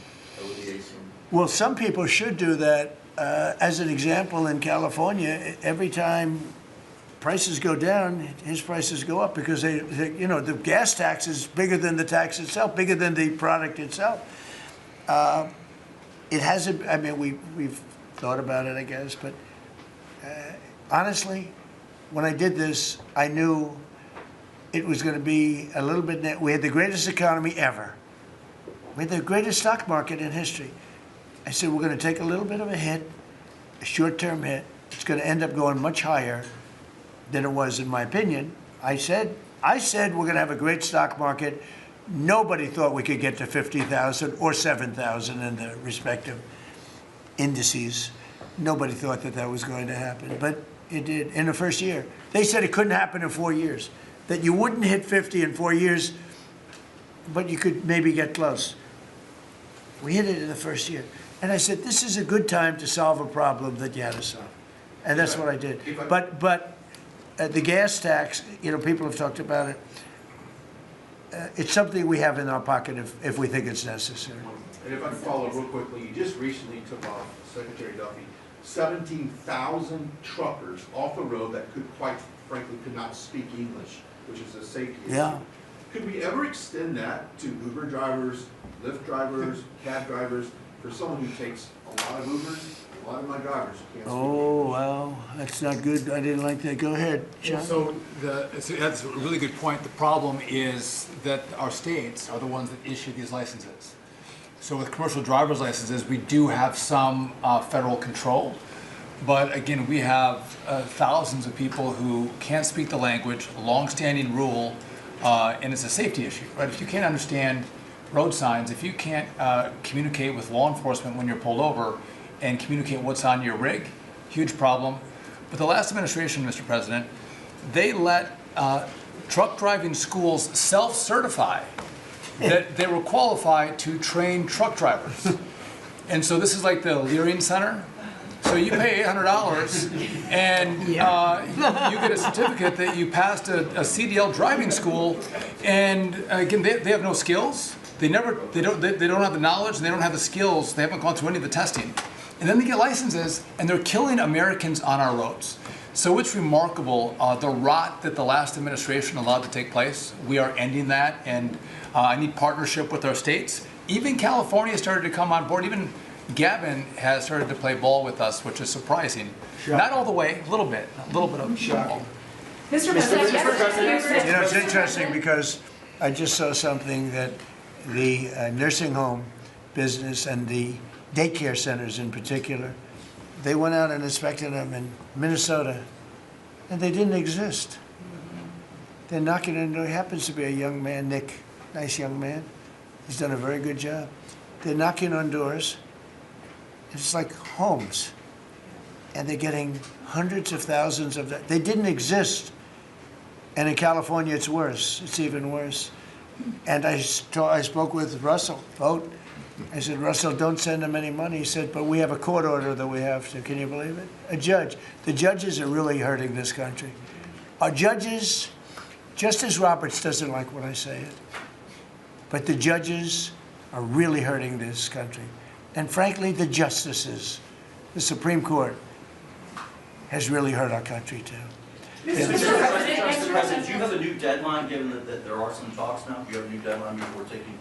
alleviate some? Well, some people should do that. As an example, in California, every time prices go down, his prices go up because the gas tax is bigger than the tax itself, bigger than the product itself. It hasn't. I mean, we've thought about it, I guess, but honestly, when I did this, I knew it was going to be a little bit. We had the greatest economy ever. We had the greatest stock market in history. I said, we're going to take a little bit of a hit, a short-term hit. It's going to end up going much higher than it was, in my opinion. I said we're going to have a great stock market. Nobody thought we could get to 50,000 or 7,000 in the respective indices. Nobody thought that was going to happen, but it did in the first year. They said it couldn't happen in 4 years, that you wouldn't hit 50 in 4 years, but you could maybe get close. We hit it in the first year. And I said, this is a good time to solve a problem that you had to solve. And that's what I did. But the gas tax, people have talked about it. It's something we have in our pocket if we think it's necessary. And if I can follow real quickly, you just recently took off, Secretary Duffy, 17,000 truckers off the road that quite frankly, could not speak English, which is a safety issue. Yeah. Could we ever extend that to Uber drivers, Lyft drivers, cab drivers, for someone who takes a lot of Ubers? A lot of my drivers can't speak English. Well, that's not good. I didn't like that. Go ahead, John. So that's a really good point. The problem is that our states are the ones that issue these licenses. So with commercial driver's licenses, we do have some federal control. But again, we have thousands of people who can't speak the language, long-standing rule, and it's a safety issue, right? If you can't understand road signs, if you can't communicate with law enforcement when you're pulled over and communicate what's on your rig, huge problem. But the last administration, Mr. President, they let truck driving schools self-certify that they were qualified to train truck drivers. And so this is like the Leering Center. So you pay $800 and you get a certificate that you passed a CDL driving school, and again, they have no skills. They don't have the knowledge, and they don't have the skills. They haven't gone through any of the testing. And then they get licenses, and they're killing Americans on our roads. So it's remarkable, the rot that the last administration allowed to take place. We are ending that, and I need partnership with our states. Even California started to come on board. Even Gavin has started to play ball with us, which is surprising. Shocking. Not all the way, a little bit of ball. Mr. President, it's interesting because I just saw something that the nursing home business and the daycare centers in particular they went out and inspected them in Minnesota, and they didn't exist. They're knocking on, there happens to be a young man, Nick, nice young man. He's done a very good job. They're knocking on doors. It's like homes. And they're getting hundreds of thousands of that. They didn't exist. And in California, it's worse. It's even worse. And I spoke with Russell Vogt. I said, Russell, don't send them any money. He said, but we have a court order that we have to. Can you believe it? A judge. The judges are really hurting this country. Our judges, Justice Roberts doesn't like when I say it, but the judges are really hurting this country. And frankly, the justices, the Supreme Court, has really hurt our country too. Mr. President, do you have a new deadline, given that there are some talks now? Do you have a new deadline before taking?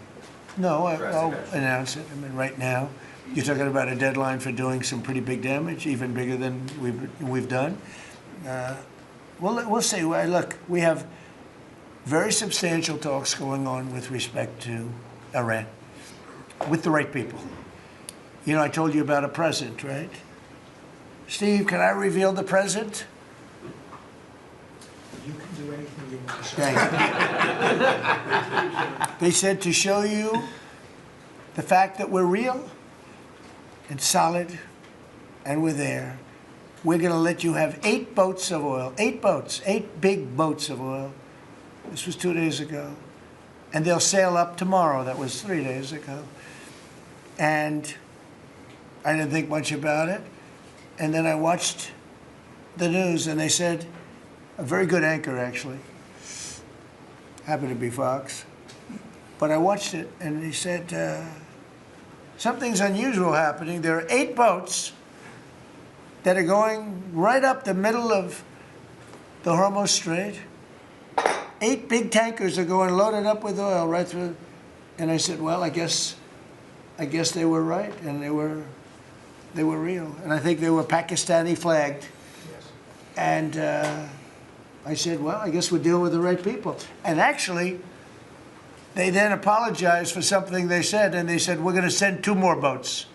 No, I'll announce it. I mean, right now, you're talking about a deadline for doing some pretty big damage, even bigger than we've done. We'll see. Look, we have very substantial talks going on with respect to Iran, with the right people. You know, I told you about a present, right? Steve, can I reveal the present? You can do anything you want to say. Thank you. They said to show you the fact that we're real and solid and we're there, we're going to let you have 8 boats of oil, 8 boats, 8 big boats of oil. This was 2 days ago. And they'll sail up tomorrow. That was 3 days ago. And I didn't think much about it. And then I watched the news, and they said, a very good anchor, actually, happened to be Fox. But I watched it, and he said, something's unusual happening. There are 8 boats that are going right up the middle of the Hormuz Strait. 8 big tankers are going loaded up with oil right through. And I said, well, I guess they were right, and they were real. And I think they were Pakistani flagged. Yes. And I said, well, I guess we're dealing with the right people. And actually, they then apologized for something they said, and they said, we're going to send 2 more boats.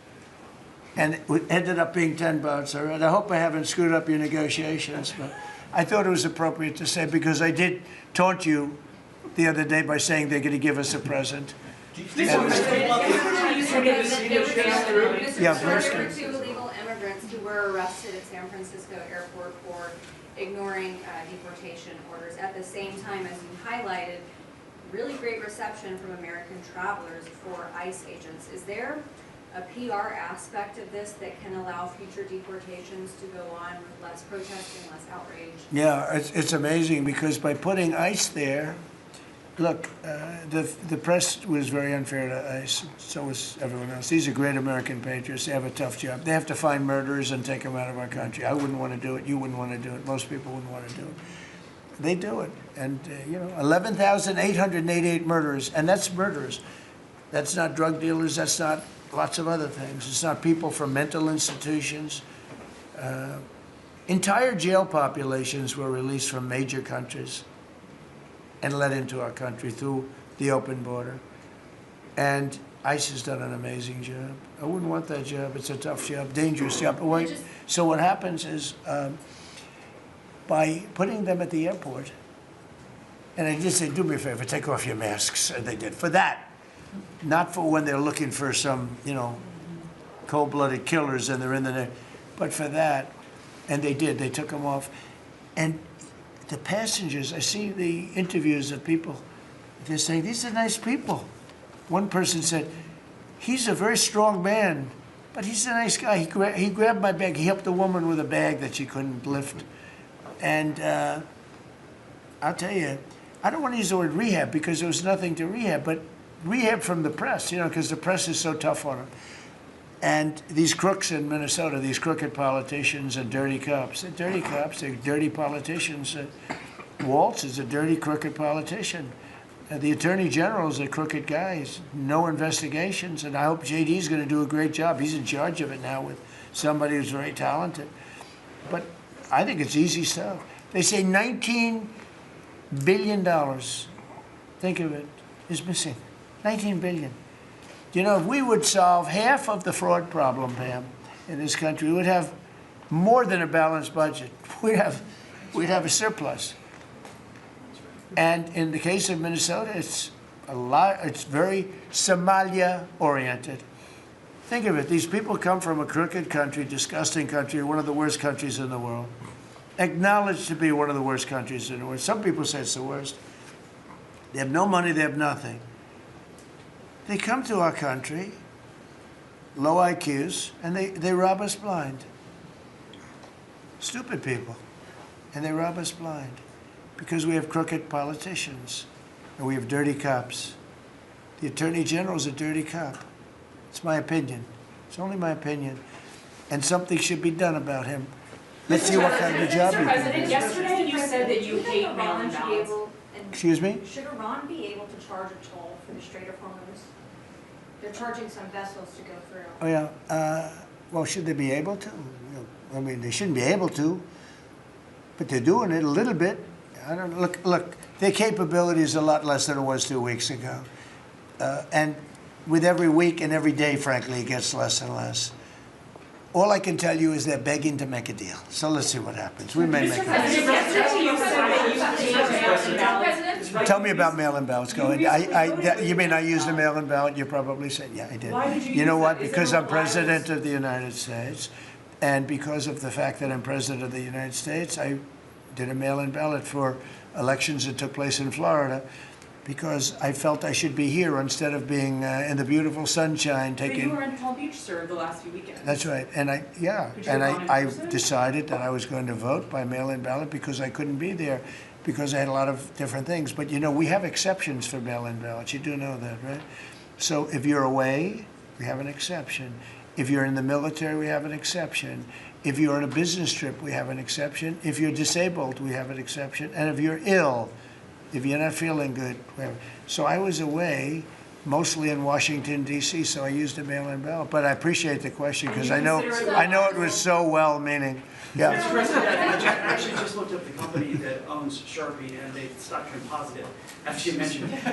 And it ended up being 10 boats. All right. I hope I haven't screwed up your negotiations, but I thought it was appropriate to say, because I did taunt you the other day by saying they're going to give us a present. There were 2 illegal immigrants who were arrested at San Francisco airport for ignoring deportation orders. At the same time, as you highlighted, really great reception from American travelers for ICE agents. Is there a PR aspect of this that can allow future deportations to go on with less protesting, less outrage? Yeah, it's amazing, because by putting ICE there, look, the press was very unfair to ICE. So was everyone else. These are great American patriots. They have a tough job. They have to find murderers and take them out of our country. I wouldn't want to do it. You wouldn't want to do it. Most people wouldn't want to do it. They do it. And, 11,888 murderers. And that's murderers. That's not drug dealers. That's not lots of other things. It's not people from mental institutions. Entire jail populations were released from major countries and let into our country through the open border. And ICE has done an amazing job. I wouldn't want that job. It's a tough job, dangerous job. So what happens is, by putting them at the airport, and I just say, do me a favor, take off your masks, and they did. For that, not for when they're looking for some, cold-blooded killers and they're in the net, but for that, and they did. They took them off. And the passengers, I see the interviews of people, they're saying, these are nice people. One person said, he's a very strong man, but he's a nice guy. He grabbed my bag. He helped a woman with a bag that she couldn't lift. And I'll tell you, I don't want to use the word rehab, because there was nothing to rehab, but rehab from the press, because the press is so tough on them. And these crooks in Minnesota, these crooked politicians and dirty cops. They're dirty cops, they're dirty politicians. Waltz is a dirty, crooked politician. The Attorney General is a crooked guy. He's no investigations, and I hope JD's going to do a great job. He's in charge of it now with somebody who's very talented. But I think it's easy stuff. They say $19 billion, think of it, is missing. $19 billion. If we would solve half of the fraud problem, Pam, in this country, we would have more than a balanced budget. We'd have a surplus. And in the case of Minnesota, it's very Somalia-oriented. Think of it, these people come from a crooked country, disgusting country, one of the worst countries in the world. Acknowledged to be one of the worst countries in the world. Some people say it's the worst. They have no money, they have nothing. They come to our country, low IQs, and they rob us blind. Stupid people. And they rob us blind because we have crooked politicians and we have dirty cops. The Attorney General's a dirty cop. It's my opinion. It's only my opinion. And something should be done about him. Let's see what kind of a job he Mr. President, can do. yesterday you said that you hate mail-in ballots. Excuse me? Should Iran be able to charge a toll for the Strait of Hormuz? They're charging some vessels to go through. Oh, yeah. Well, should they be able to? I mean, they shouldn't be able to, but they're doing it a little bit. I don't know. Look, their capability is a lot less than it was 2 weeks ago. And with every week and every day, frankly, it gets less and less. All I can tell you is they're begging to make a deal. So let's see what happens. We may make a deal. Tell me about mail-in ballots. Go ahead. You mean I used a mail-in ballot? You probably said, yeah, I did. You know what? Because I'm President of the United States, and because of the fact that I'm President of the United States, I did a mail-in ballot for elections that took place in Florida, because I felt I should be here instead of being in the beautiful sunshine taking. But you were in Palm Beach, sir, the last few weekends. That's right, and I decided that I was going to vote by mail-in ballot because I couldn't be there, because I had a lot of different things. But you know, we have exceptions for mail-in ballots. You do know that, right? So if you're away, we have an exception. If you're in the military, we have an exception. If you're on a business trip, we have an exception. If you're disabled, we have an exception. And if you're ill, if you're not feeling good, whatever. So I was away, mostly in Washington, D.C., so I used a mail-in ballot. But I appreciate the question, because I know it was so well-meaning. Yeah. Mr. President, I actually just looked up the company that owns Sharpie, and they stock turned positive after you mentioned it.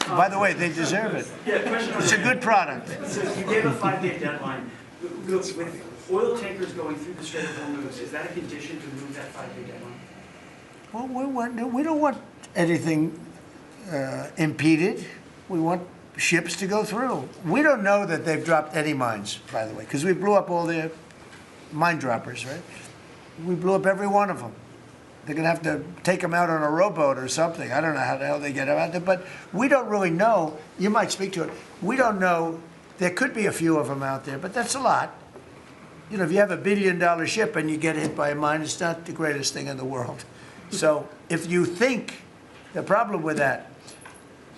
By the way, they deserve it. It's a good product. So you gave a 5-day deadline. With oil tankers going through the Strait of Hormuz, is that a condition to move that 5-day deadline? Well, we don't want anything impeded. We want ships to go through. We don't know that they've dropped any mines, by the way, because we blew up all their mine droppers, right? We blew up every one of them. They're going to have to take them out on a rowboat or something. I don't know how the hell they get them out there, but we don't really know. You might speak to it. We don't know. There could be a few of them out there, but that's a lot. You know, if you have $1 billion ship and you get hit by a mine, it's not the greatest thing in the world. So if you think, the problem with that,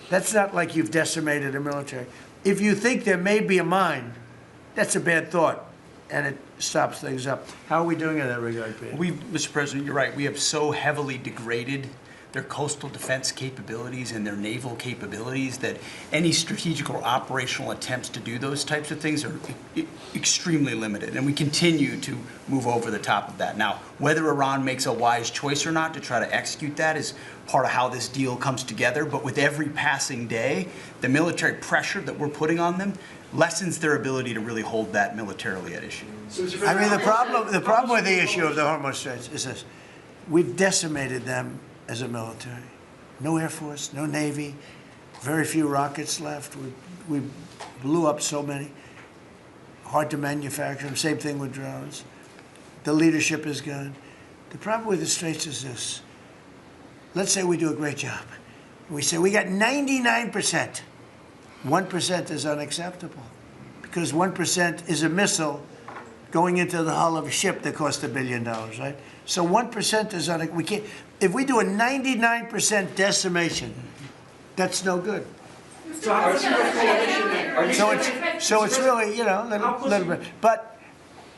that's not like you've decimated a military. If you think there may be a mine, that's a bad thought, and it stops things up. How are we doing in that regard, Peter? Mr. President, you're right. We have so heavily degraded their coastal defense capabilities and their naval capabilities that any strategic or operational attempts to do those types of things are extremely limited. And we continue to move over the top of that. Now, whether Iran makes a wise choice or not to try to execute that is part of how this deal comes together. But with every passing day, the military pressure that we're putting on them lessens their ability to really hold that militarily at issue. I mean, the problem with the issue of the Hormuz Straits is this. We've decimated them as a military. No Air Force, no Navy, very few rockets left. We blew up so many. Hard to manufacture them. Same thing with drones. The leadership is gone. The problem with the Straits is this. Let's say we do a great job. We say we got 99%. 1% is unacceptable, because 1% is a missile going into the hull of a ship that cost $1 billion, right? So 1% is we can't. If we do a 99% decimation, that's no good. So it's really, you know, a little bit. But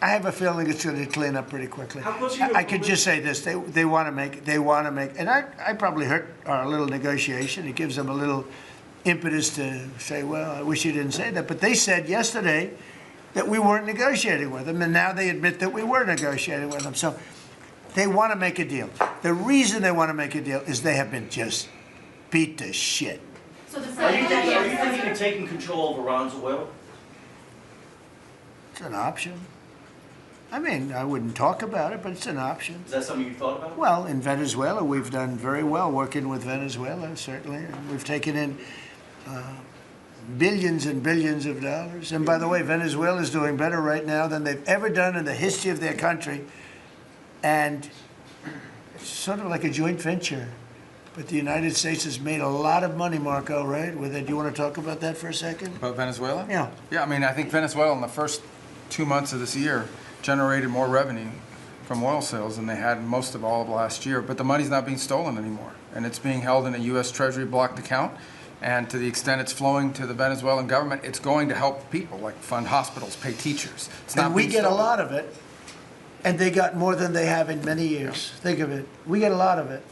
I have a feeling it's going to clean up pretty quickly. I could just say this: they want to make, and I probably hurt our little negotiation. It gives them a little impetus to say, well, I wish you didn't say that. But they said yesterday that we weren't negotiating with them, and now they admit that we were negotiating with them. So they want to make a deal. The reason they want to make a deal is they have been just beat to shit. So are you thinking of taking control of Iran's oil? It's an option. I mean, I wouldn't talk about it, but it's an option. Is that something you've thought about? Well, in Venezuela, we've done very well working with Venezuela, certainly. And we've taken in billions and billions of dollars. And by the way, Venezuela is doing better right now than they've ever done in the history of their country. And it's sort of like a joint venture. But the United States has made a lot of money, Marco, right? With it. Do you want to talk about that for a second? About Venezuela? Yeah. Yeah, I mean, I think Venezuela in the first 2 months of this year generated more revenue from oil sales than they had most of all of last year. But the money's not being stolen anymore. And it's being held in a U.S. Treasury blocked account. And to the extent it's flowing to the Venezuelan government, it's going to help people, like fund hospitals, pay teachers. It's not And we being get a stolen. lot of it. And they got more than they have in many years. Think of it. We get a lot of it.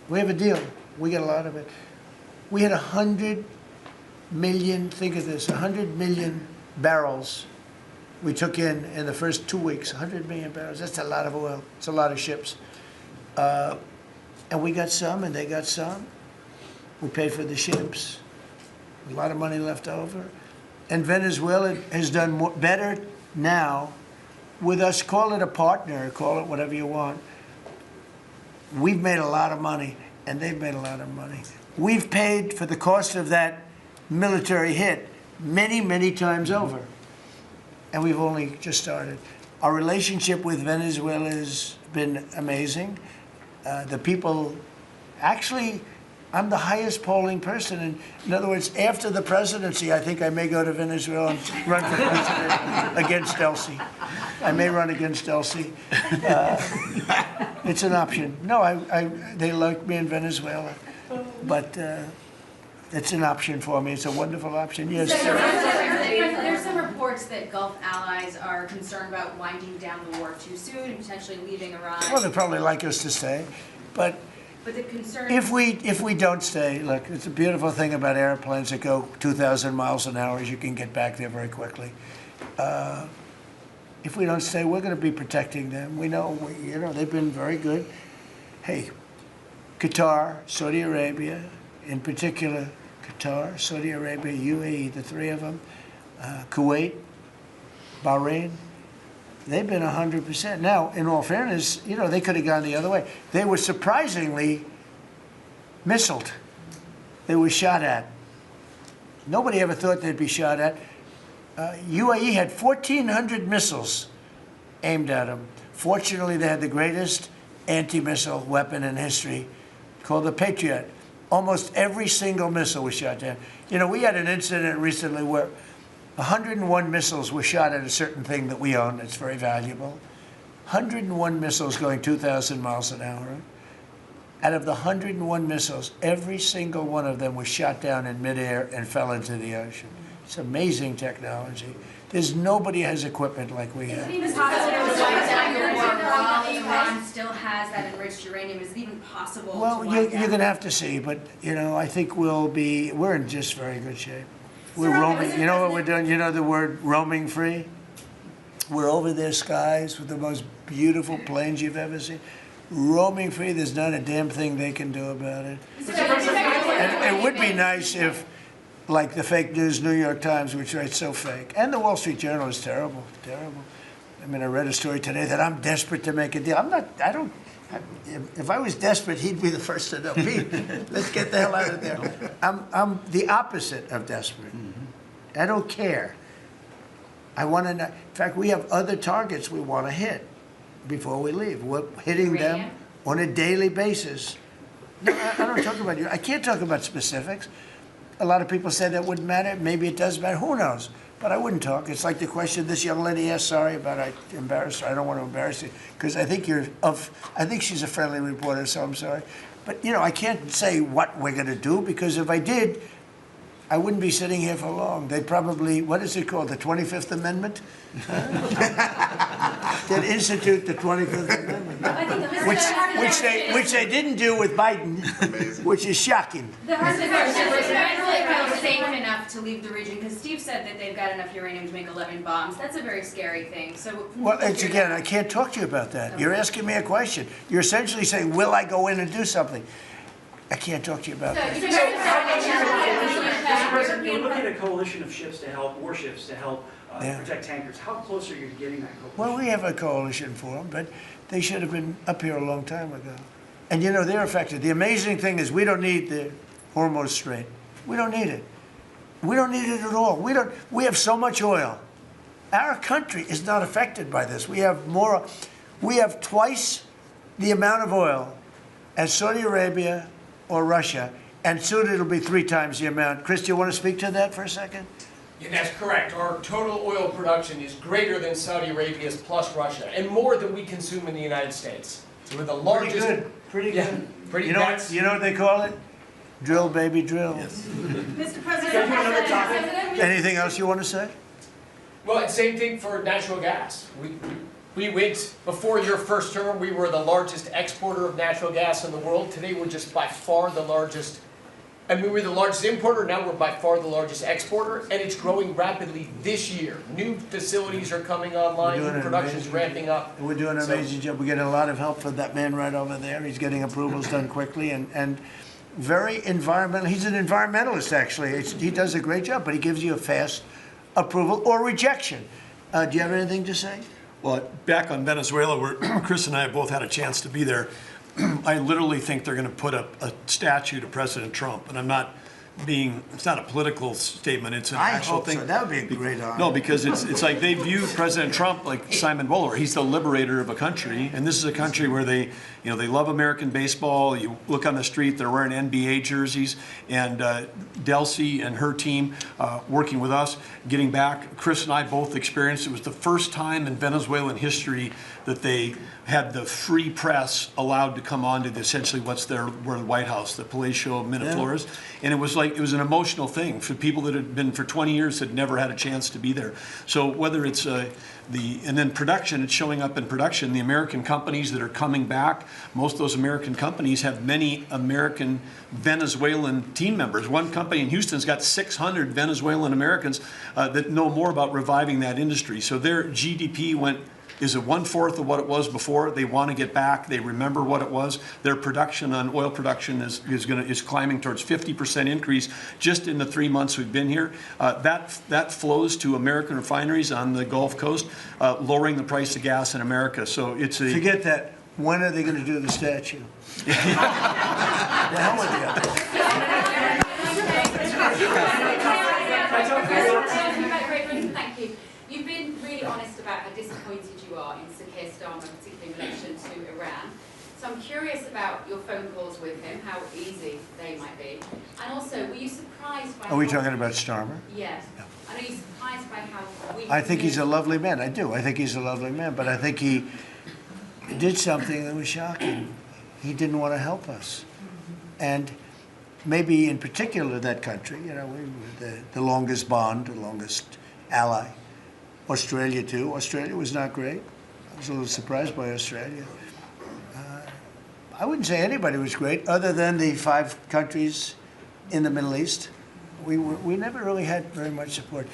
We have a deal. We get a lot of it. We had 100 million, think of this, 100 million barrels we took in the first 2 weeks. 100 million barrels. That's a lot of oil. It's a lot of ships. And we got some and they got some. We paid for the ships. A lot of money left over. And Venezuela has done better now with us. Call it a partner, call it whatever you want. We've made a lot of money, and they've made a lot of money. We've paid for the cost of that military hit many, many times over. And we've only just started. Our relationship with Venezuela has been amazing. The people, actually, I'm the highest polling person. And in other words, after the presidency, I think I may go to Venezuela and run for president against Elsie. I may run against Elsie. It's an option. No, they like me in Venezuela, but it's an option for me. It's a wonderful option. Yes. There's some reports that Gulf allies are concerned about winding down the war too soon and potentially leaving Iran. Well, they'd probably like us to stay, but the concern. If we don't stay, look, it's a beautiful thing about airplanes that go 2,000 miles an hour is you can get back there very quickly. If we don't stay, we're going to be protecting them. We know, they've been very good. Hey, Qatar, Saudi Arabia, in particular, Qatar, Saudi Arabia, UAE, the three of them, Kuwait, Bahrain, they've been 100%. Now, in all fairness, they could have gone the other way. They were surprisingly missiled. They were shot at. Nobody ever thought they'd be shot at. UAE had 1,400 missiles aimed at them. Fortunately, they had the greatest anti-missile weapon in history called the Patriot. Almost every single missile was shot down. We had an incident recently where 101 missiles were shot at a certain thing that we own that's very valuable. 101 missiles going 2,000 miles an hour. Out of the 101 missiles, every single one of them was shot down in midair and fell into the ocean. It's amazing technology. There's nobody has equipment like we have. Is it even possible to wipe down the war while Iran still has that enriched uranium? Is it even possible to Well, wipe you're down? going to have to see, but, I think we're in just very good shape. We're roaming, you know what we're doing? You know the word roaming free? We're over their skies with the most beautiful planes you've ever seen. Roaming free, there's not a damn thing they can do about it. And it would be nice if, like the fake news New York Times, which writes so fake, and the Wall Street Journal is terrible, terrible. I mean, I read a story today that I'm desperate to make a deal. If I was desperate, he'd be the first to know. Pete, let's get the hell out of there. I'm the opposite of desperate. I don't care. I want to know. In fact, we have other targets we want to hit before we leave. We're hitting them on a daily basis. No, I don't talk about you. I can't talk about specifics. A lot of people say that wouldn't matter. Maybe it does matter. Who knows? But I wouldn't talk. It's like the question this young lady asked. Sorry about I embarrassed her. I don't want to embarrass you because I think I think she's a friendly reporter, so I'm sorry. But I can't say what we're going to do because if I did, I wouldn't be sitting here for long. They'd probably, what is it called, the 25th Amendment? They'd institute the 25th Amendment, which they didn't do with Biden, which is shocking. The husband really feel safe enough to leave the region because Steve said that they've got enough uranium to make 11 bombs. That's a very scary thing. So, well, it's again, I can't talk to you about that. You're asking me a question. You're essentially saying, will I go in and do something? I can't talk to you about that. Mr. President, you're European looking at a coalition of ships to help, warships to help Yeah. protect tankers. How close are you to getting that coalition? Well, we have a coalition for them, but they should have been up here a long time ago. And you know, they're affected. The amazing thing is we don't need the Hormuz Strait. We don't need it. We don't need it at all. We have so much oil. Our country is not affected by this. We have twice the amount of oil as Saudi Arabia or Russia, and soon it'll be 3 times the amount. Chris, do you want to speak to that for a second? Yeah, that's correct. Our total oil production is greater than Saudi Arabia's plus Russia, and more than we consume in the United States. So we're the largest. Pretty good. Pretty Yeah, good. pretty. You know what they call it? Drill, baby, drill. Mr. Can I do another topic? President, Anything else you want to say? Well, it's same thing for natural gas. We went, before your first term, we were the largest exporter of natural gas in the world. Today, we're just by far the largest. I mean, we were the largest importer, now we're by far the largest exporter, and it's growing rapidly this year. New facilities are coming online, new production's ramping up. We're doing an amazing job. We're getting a lot of help from that man right over there. He's getting approvals done quickly and very environmental. He's an environmentalist, actually. He does a great job, but he gives you a fast approval or rejection. Do you have anything to say? Well, back on Venezuela, where Chris and I have both had a chance to be there, I literally think they're going to put up a statue to President Trump. And I'm not being, it's not a political statement, it's an actual thing. So. That would be a great honor. No, because it's like they view President Trump like Simon Bolivar. He's the liberator of a country, and this is a country where they love American baseball. You look on the street, they're wearing NBA jerseys, and Delcy and her team working with us, getting back. Chris and I both experienced it was the first time in Venezuelan history that they had the free press allowed to come on to essentially where the White House, the Palacio Miraflores, and it was an emotional thing for people that had been for 20 years had never had a chance to be there. So whether it's and then production, it's showing up in production. The American companies that are coming back, most of those American companies have many American Venezuelan team members. One company in Houston's got 600 Venezuelan Americans that know more about reviving that industry. So their GDP is a 1/4 of what it was before. They want to get back. They remember what it was. Their production on oil production is climbing towards 50% increase just in the 3 months we've been here. That flows to American refineries on the Gulf Coast, lowering the price of gas in America. So it's a Forget that. When are they going to do the statue? The hell with Thank you. You've been really honest about how disappointed you are in Sir Keir Starmer, particularly in relation to Iran. So I'm curious about your phone calls with him, how easy they might be. And also, were you surprised by Are we talking about Starmer? Yes. And are you surprised by how weak I think he's a lovely man. I do. I think he's a lovely man. But I think he did something that was shocking. He didn't want to help us. And maybe in particular that country, we were the longest bond, the longest ally. Australia too. Australia was not great. I was a little surprised by Australia. I wouldn't say anybody was great other than the 5 countries in the Middle East. We never really had very much support.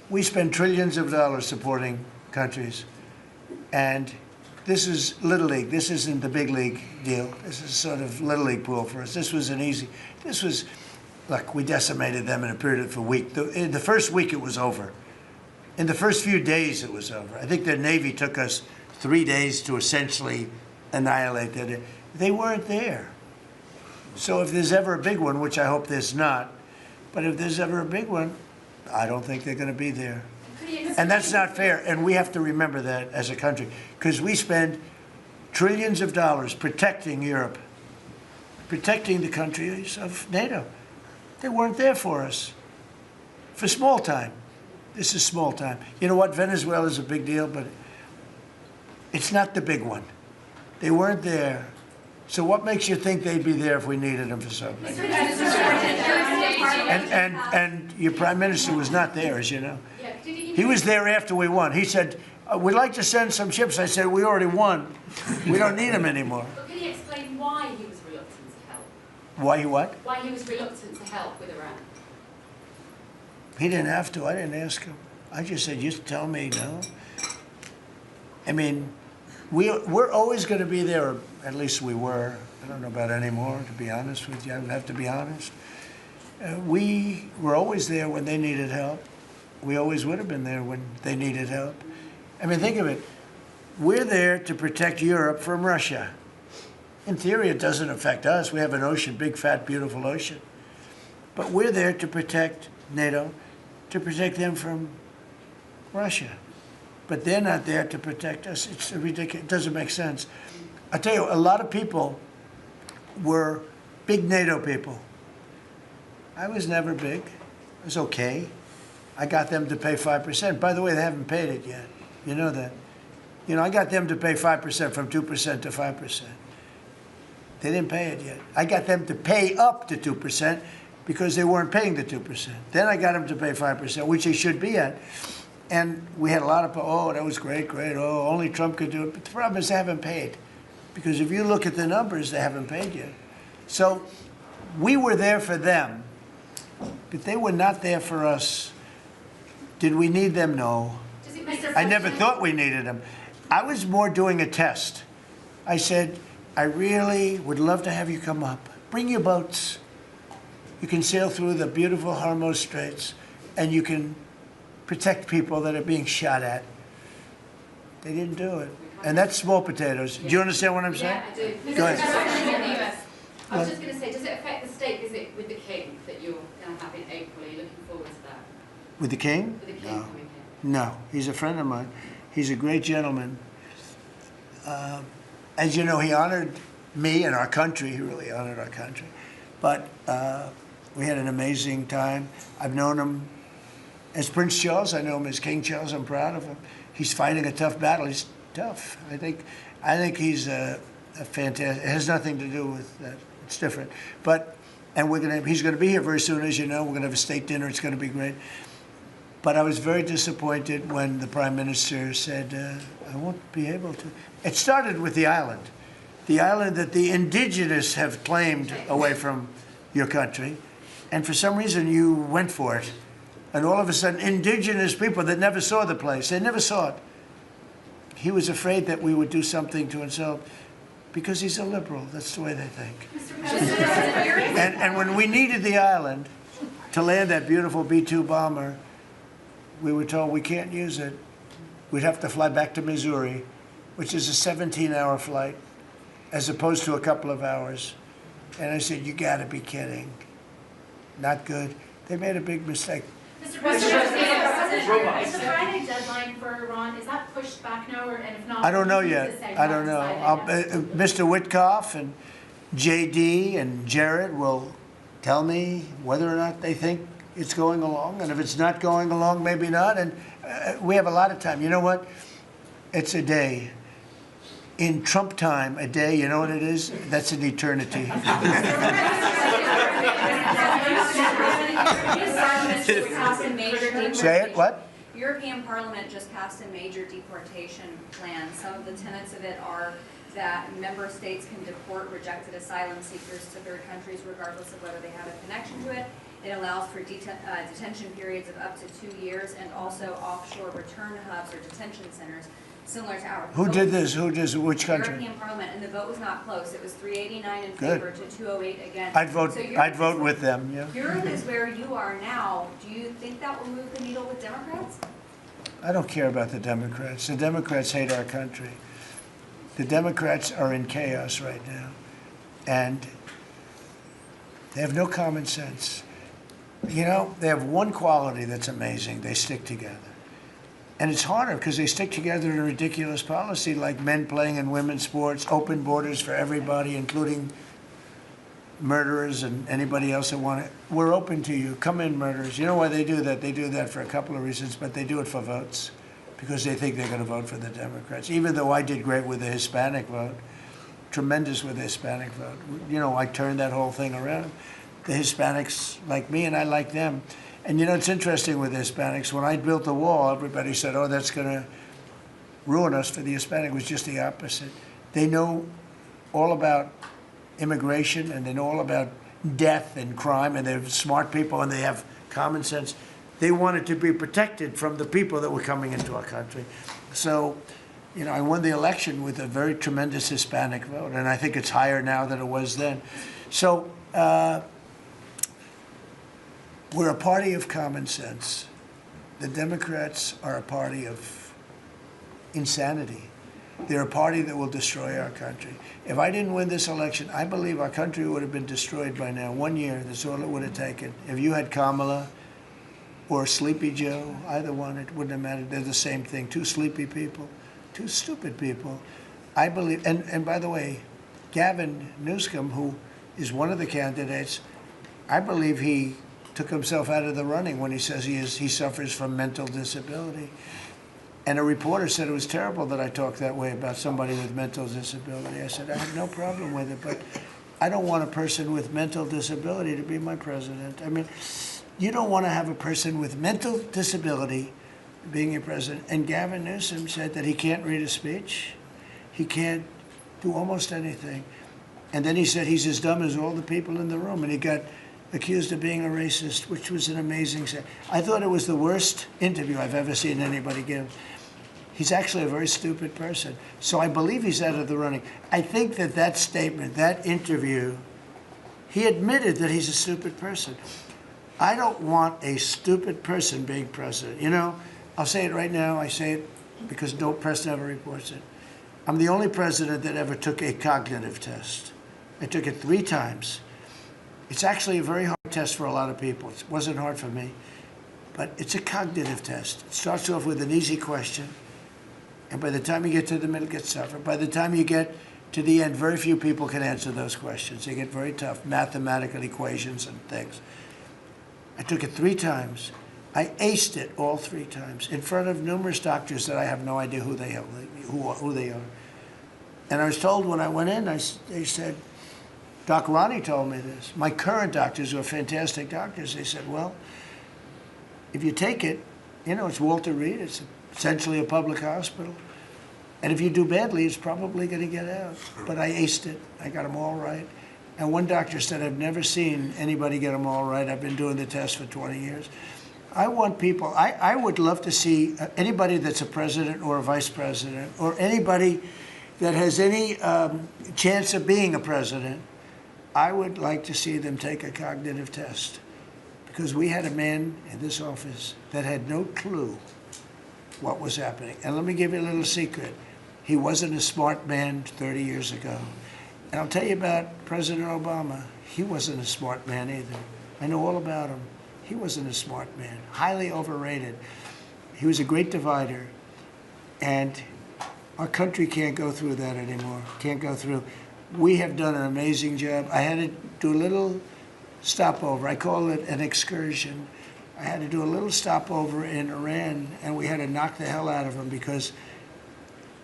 We spend trillions of dollars supporting countries, and this is Little League. This isn't the big league deal. This is sort of Little League pool for us. Look, we decimated them in a period of a week. In the first week, it was over. In the first few days, it was over. I think the Navy took us 3 days to essentially annihilate that. They weren't there. So if there's ever a big one, which I hope there's not, but if there's ever a big one, I don't think they're going to be there. And that's not fair. And we have to remember that as a country, because we spend trillions of dollars protecting Europe, protecting the countries of NATO. They weren't there for us for small time. This is small time. You know what? Venezuela is a big deal, but it's not the big one. They weren't there. So what makes you think they'd be there if we needed them for something? And your prime minister was not there, as you know. He was there after we won. He said, we'd like to send some ships. I said, we already won. We don't need them anymore. But can you explain why he was reluctant to help? Why he what? Why he was reluctant to help with Iran? He didn't have to. I didn't ask him. I just said, just tell me no. I mean, we're always going to be there, or at least we were. I don't know about anymore, to be honest with you. I would have to be honest. We were always there when they needed help. We always would have been there when they needed help. I mean, think of it. We're there to protect Europe from Russia. In theory, it doesn't affect us. We have an ocean, big, fat, beautiful ocean. But we're there to protect NATO, to protect them from Russia. But they're not there to protect us. It's ridiculous. It doesn't make sense. I tell you, a lot of people were big NATO people. I was never big. I was okay. I got them to pay 5%. By the way, they haven't paid it yet. You know that. You know, I got them to pay 5% from 2% to 5%. They didn't pay it yet. I got them to pay up to 2% because they weren't paying the 2%. Then I got them to pay 5%, which they should be at. And we had a lot of, oh, that was great, great. Oh, only Trump could do it. But the problem is they haven't paid. Because if you look at the numbers, they haven't paid yet. So we were there for them, but they were not there for us. Did we need them? No. I never thought we needed them. I was more doing a test. I said, I really would love to have you come up. Bring your boats. You can sail through the beautiful Hormuz Straits, and you can protect people that are being shot at. They didn't do it. And that's small potatoes. Do you understand what I'm saying? Yeah, I do. Go ahead. In the US, I was just going to say, does it affect the state visit with the king that you're going to have in April? Are you looking forward to that? With the king? With the king No. coming No, he's a friend of mine. He's a great gentleman. As you know, he honored me and our country. He really honored our country. But we had an amazing time. I've known him as Prince Charles. I know him as King Charles. I'm proud of him. He's fighting a tough battle. He's tough. I think he's a fantastic. It has nothing to do with that. It's different. But he's going to be here very soon, as you know. We're going to have a state dinner. It's going to be great. But I was very disappointed when the Prime Minister said, I won't be able to. It started with the island that the indigenous have claimed away from your country. And for some reason, you went for it. And all of a sudden, indigenous people that never saw the place, they never saw it. He was afraid that we would do something to insult, because he's a liberal. That's the way they think. And when we needed the island to land that beautiful B-2 bomber, we were told we can't use it. We'd have to fly back to Missouri, which is a 17-hour flight, as opposed to a couple of hours. And I said, you gotta be kidding. Not good. They made a big mistake. Mr. President, is the Friday deadline for Iran, is that pushed back now, and if not? I don't know yet. I don't know. Mr. Witkoff and JD and Jared will tell me whether or not they think it's going along, and if it's not going along, maybe not. And we have a lot of time. You know what? It's a day. In Trump time, a day, you know what it is? That's an eternity. Say it, what? European Parliament just passed a major deportation plan. Some of the tenets of it are that member states can deport rejected asylum seekers to third countries regardless of whether they have a connection to it. It allows for detention periods of up to 2 years, and also offshore return hubs or detention centers similar to ours. Who did this? Which country? European Parliament, and the vote was not close. It was 389 in Good. favor to 208 against. I'd vote with them, yeah. Europe is where you are now. Do you think that will move the needle with Democrats? I don't care about the Democrats. The Democrats hate our country. The Democrats are in chaos right now, and they have no common sense. You know, they have one quality that's amazing. They stick together. And it's harder because they stick together in a ridiculous policy like men playing in women's sports, open borders for everybody, including murderers and anybody else that want it. We're open to you. Come in, murderers. You know why they do that? They do that for a couple of reasons, but they do it for votes because they think they're going to vote for the Democrats. Even though I did great with the Hispanic vote, tremendous with the Hispanic vote. You know, I turned that whole thing around. The Hispanics like me, and I like them. And you know, it's interesting with the Hispanics. When I built the wall, everybody said, oh, that's going to ruin us for the Hispanic. It was just the opposite. They know all about immigration, and they know all about death and crime, and they're smart people, and they have common sense. They wanted to be protected from the people that were coming into our country. So, you know, I won the election with a very tremendous Hispanic vote, and I think it's higher now than it was then. So, We're a party of common sense. The Democrats are a party of insanity. They're a party that will destroy our country. If I didn't win this election, I believe our country would have been destroyed by now. 1 year, that's all it would have taken. If you had Kamala or Sleepy Joe, either one, it wouldn't have mattered. They're the same thing. Two sleepy people, two stupid people. I believe, and by the way, Gavin Newsom, who is one of the candidates, I believe he took himself out of the running when he says he suffers from mental disability. And a reporter said it was terrible that I talked that way about somebody with mental disability. I said, I have no problem with it, but I don't want a person with mental disability to be my president. I mean, you don't want to have a person with mental disability being your president. And Gavin Newsom said that he can't read a speech. He can't do almost anything. And then he said he's as dumb as all the people in the room. And he got accused of being a racist, which was an amazing set. I thought it was the worst interview I've ever seen anybody give. He's actually a very stupid person. So I believe he's out of the running. I think that that statement, that interview, he admitted that he's a stupid person. I don't want a stupid person being president. You know, I'll say it right now. I say it because no press never reports it. I'm the only president that ever took a cognitive test. I took it 3 times. It's actually a very hard test for a lot of people. It wasn't hard for me, but it's a cognitive test. It starts off with an easy question, and by the time you get to the middle, it gets tougher. By the time you get to the end, very few people can answer those questions. They get very tough, mathematical equations and things. I took it 3 times. I aced it all 3 times in front of numerous doctors that I have no idea who they are. And I was told when I went in, they said, Doc Ronnie told me this. My current doctors were fantastic doctors. They said, well, if you take it, you know, it's Walter Reed. It's essentially a public hospital. And if you do badly, it's probably going to get out. But I aced it. I got them all right. And one doctor said, I've never seen anybody get them all right. I've been doing the test for 20 years. I want people, I would love to see anybody that's a president or a vice president or anybody that has any chance of being a president, I would like to see them take a cognitive test, because we had a man in this office that had no clue what was happening. And let me give you a little secret. He wasn't a smart man 30 years ago. And I'll tell you about President Obama. He wasn't a smart man either. I know all about him. He wasn't a smart man, highly overrated. He was a great divider. And our country can't go through that anymore, can't go through. We have done an amazing job. I had to do a little stopover. I call it an excursion. I had to do a little stopover in Iran, and we had to knock the hell out of them because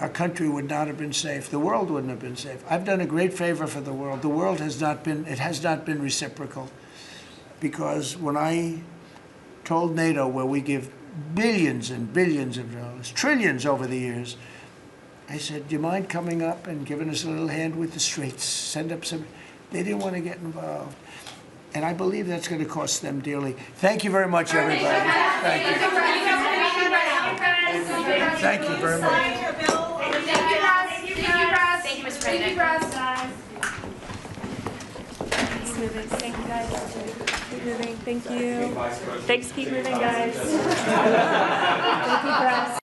our country would not have been safe. The world wouldn't have been safe. I've done a great favor for the world. The world has not been reciprocal, because when I told NATO, where we give billions and billions of dollars, trillions over the years, I said, do you mind coming up and giving us a little hand with the streets? Send up some. They didn't want to get involved. And I believe that's going to cost them dearly. Thank you very much, everybody. Thank you. Thank you very much. Thank you, Mr. President. Keep moving. Thank you, guys. Keep moving. Thanks, keep moving, guys. Thank you, press.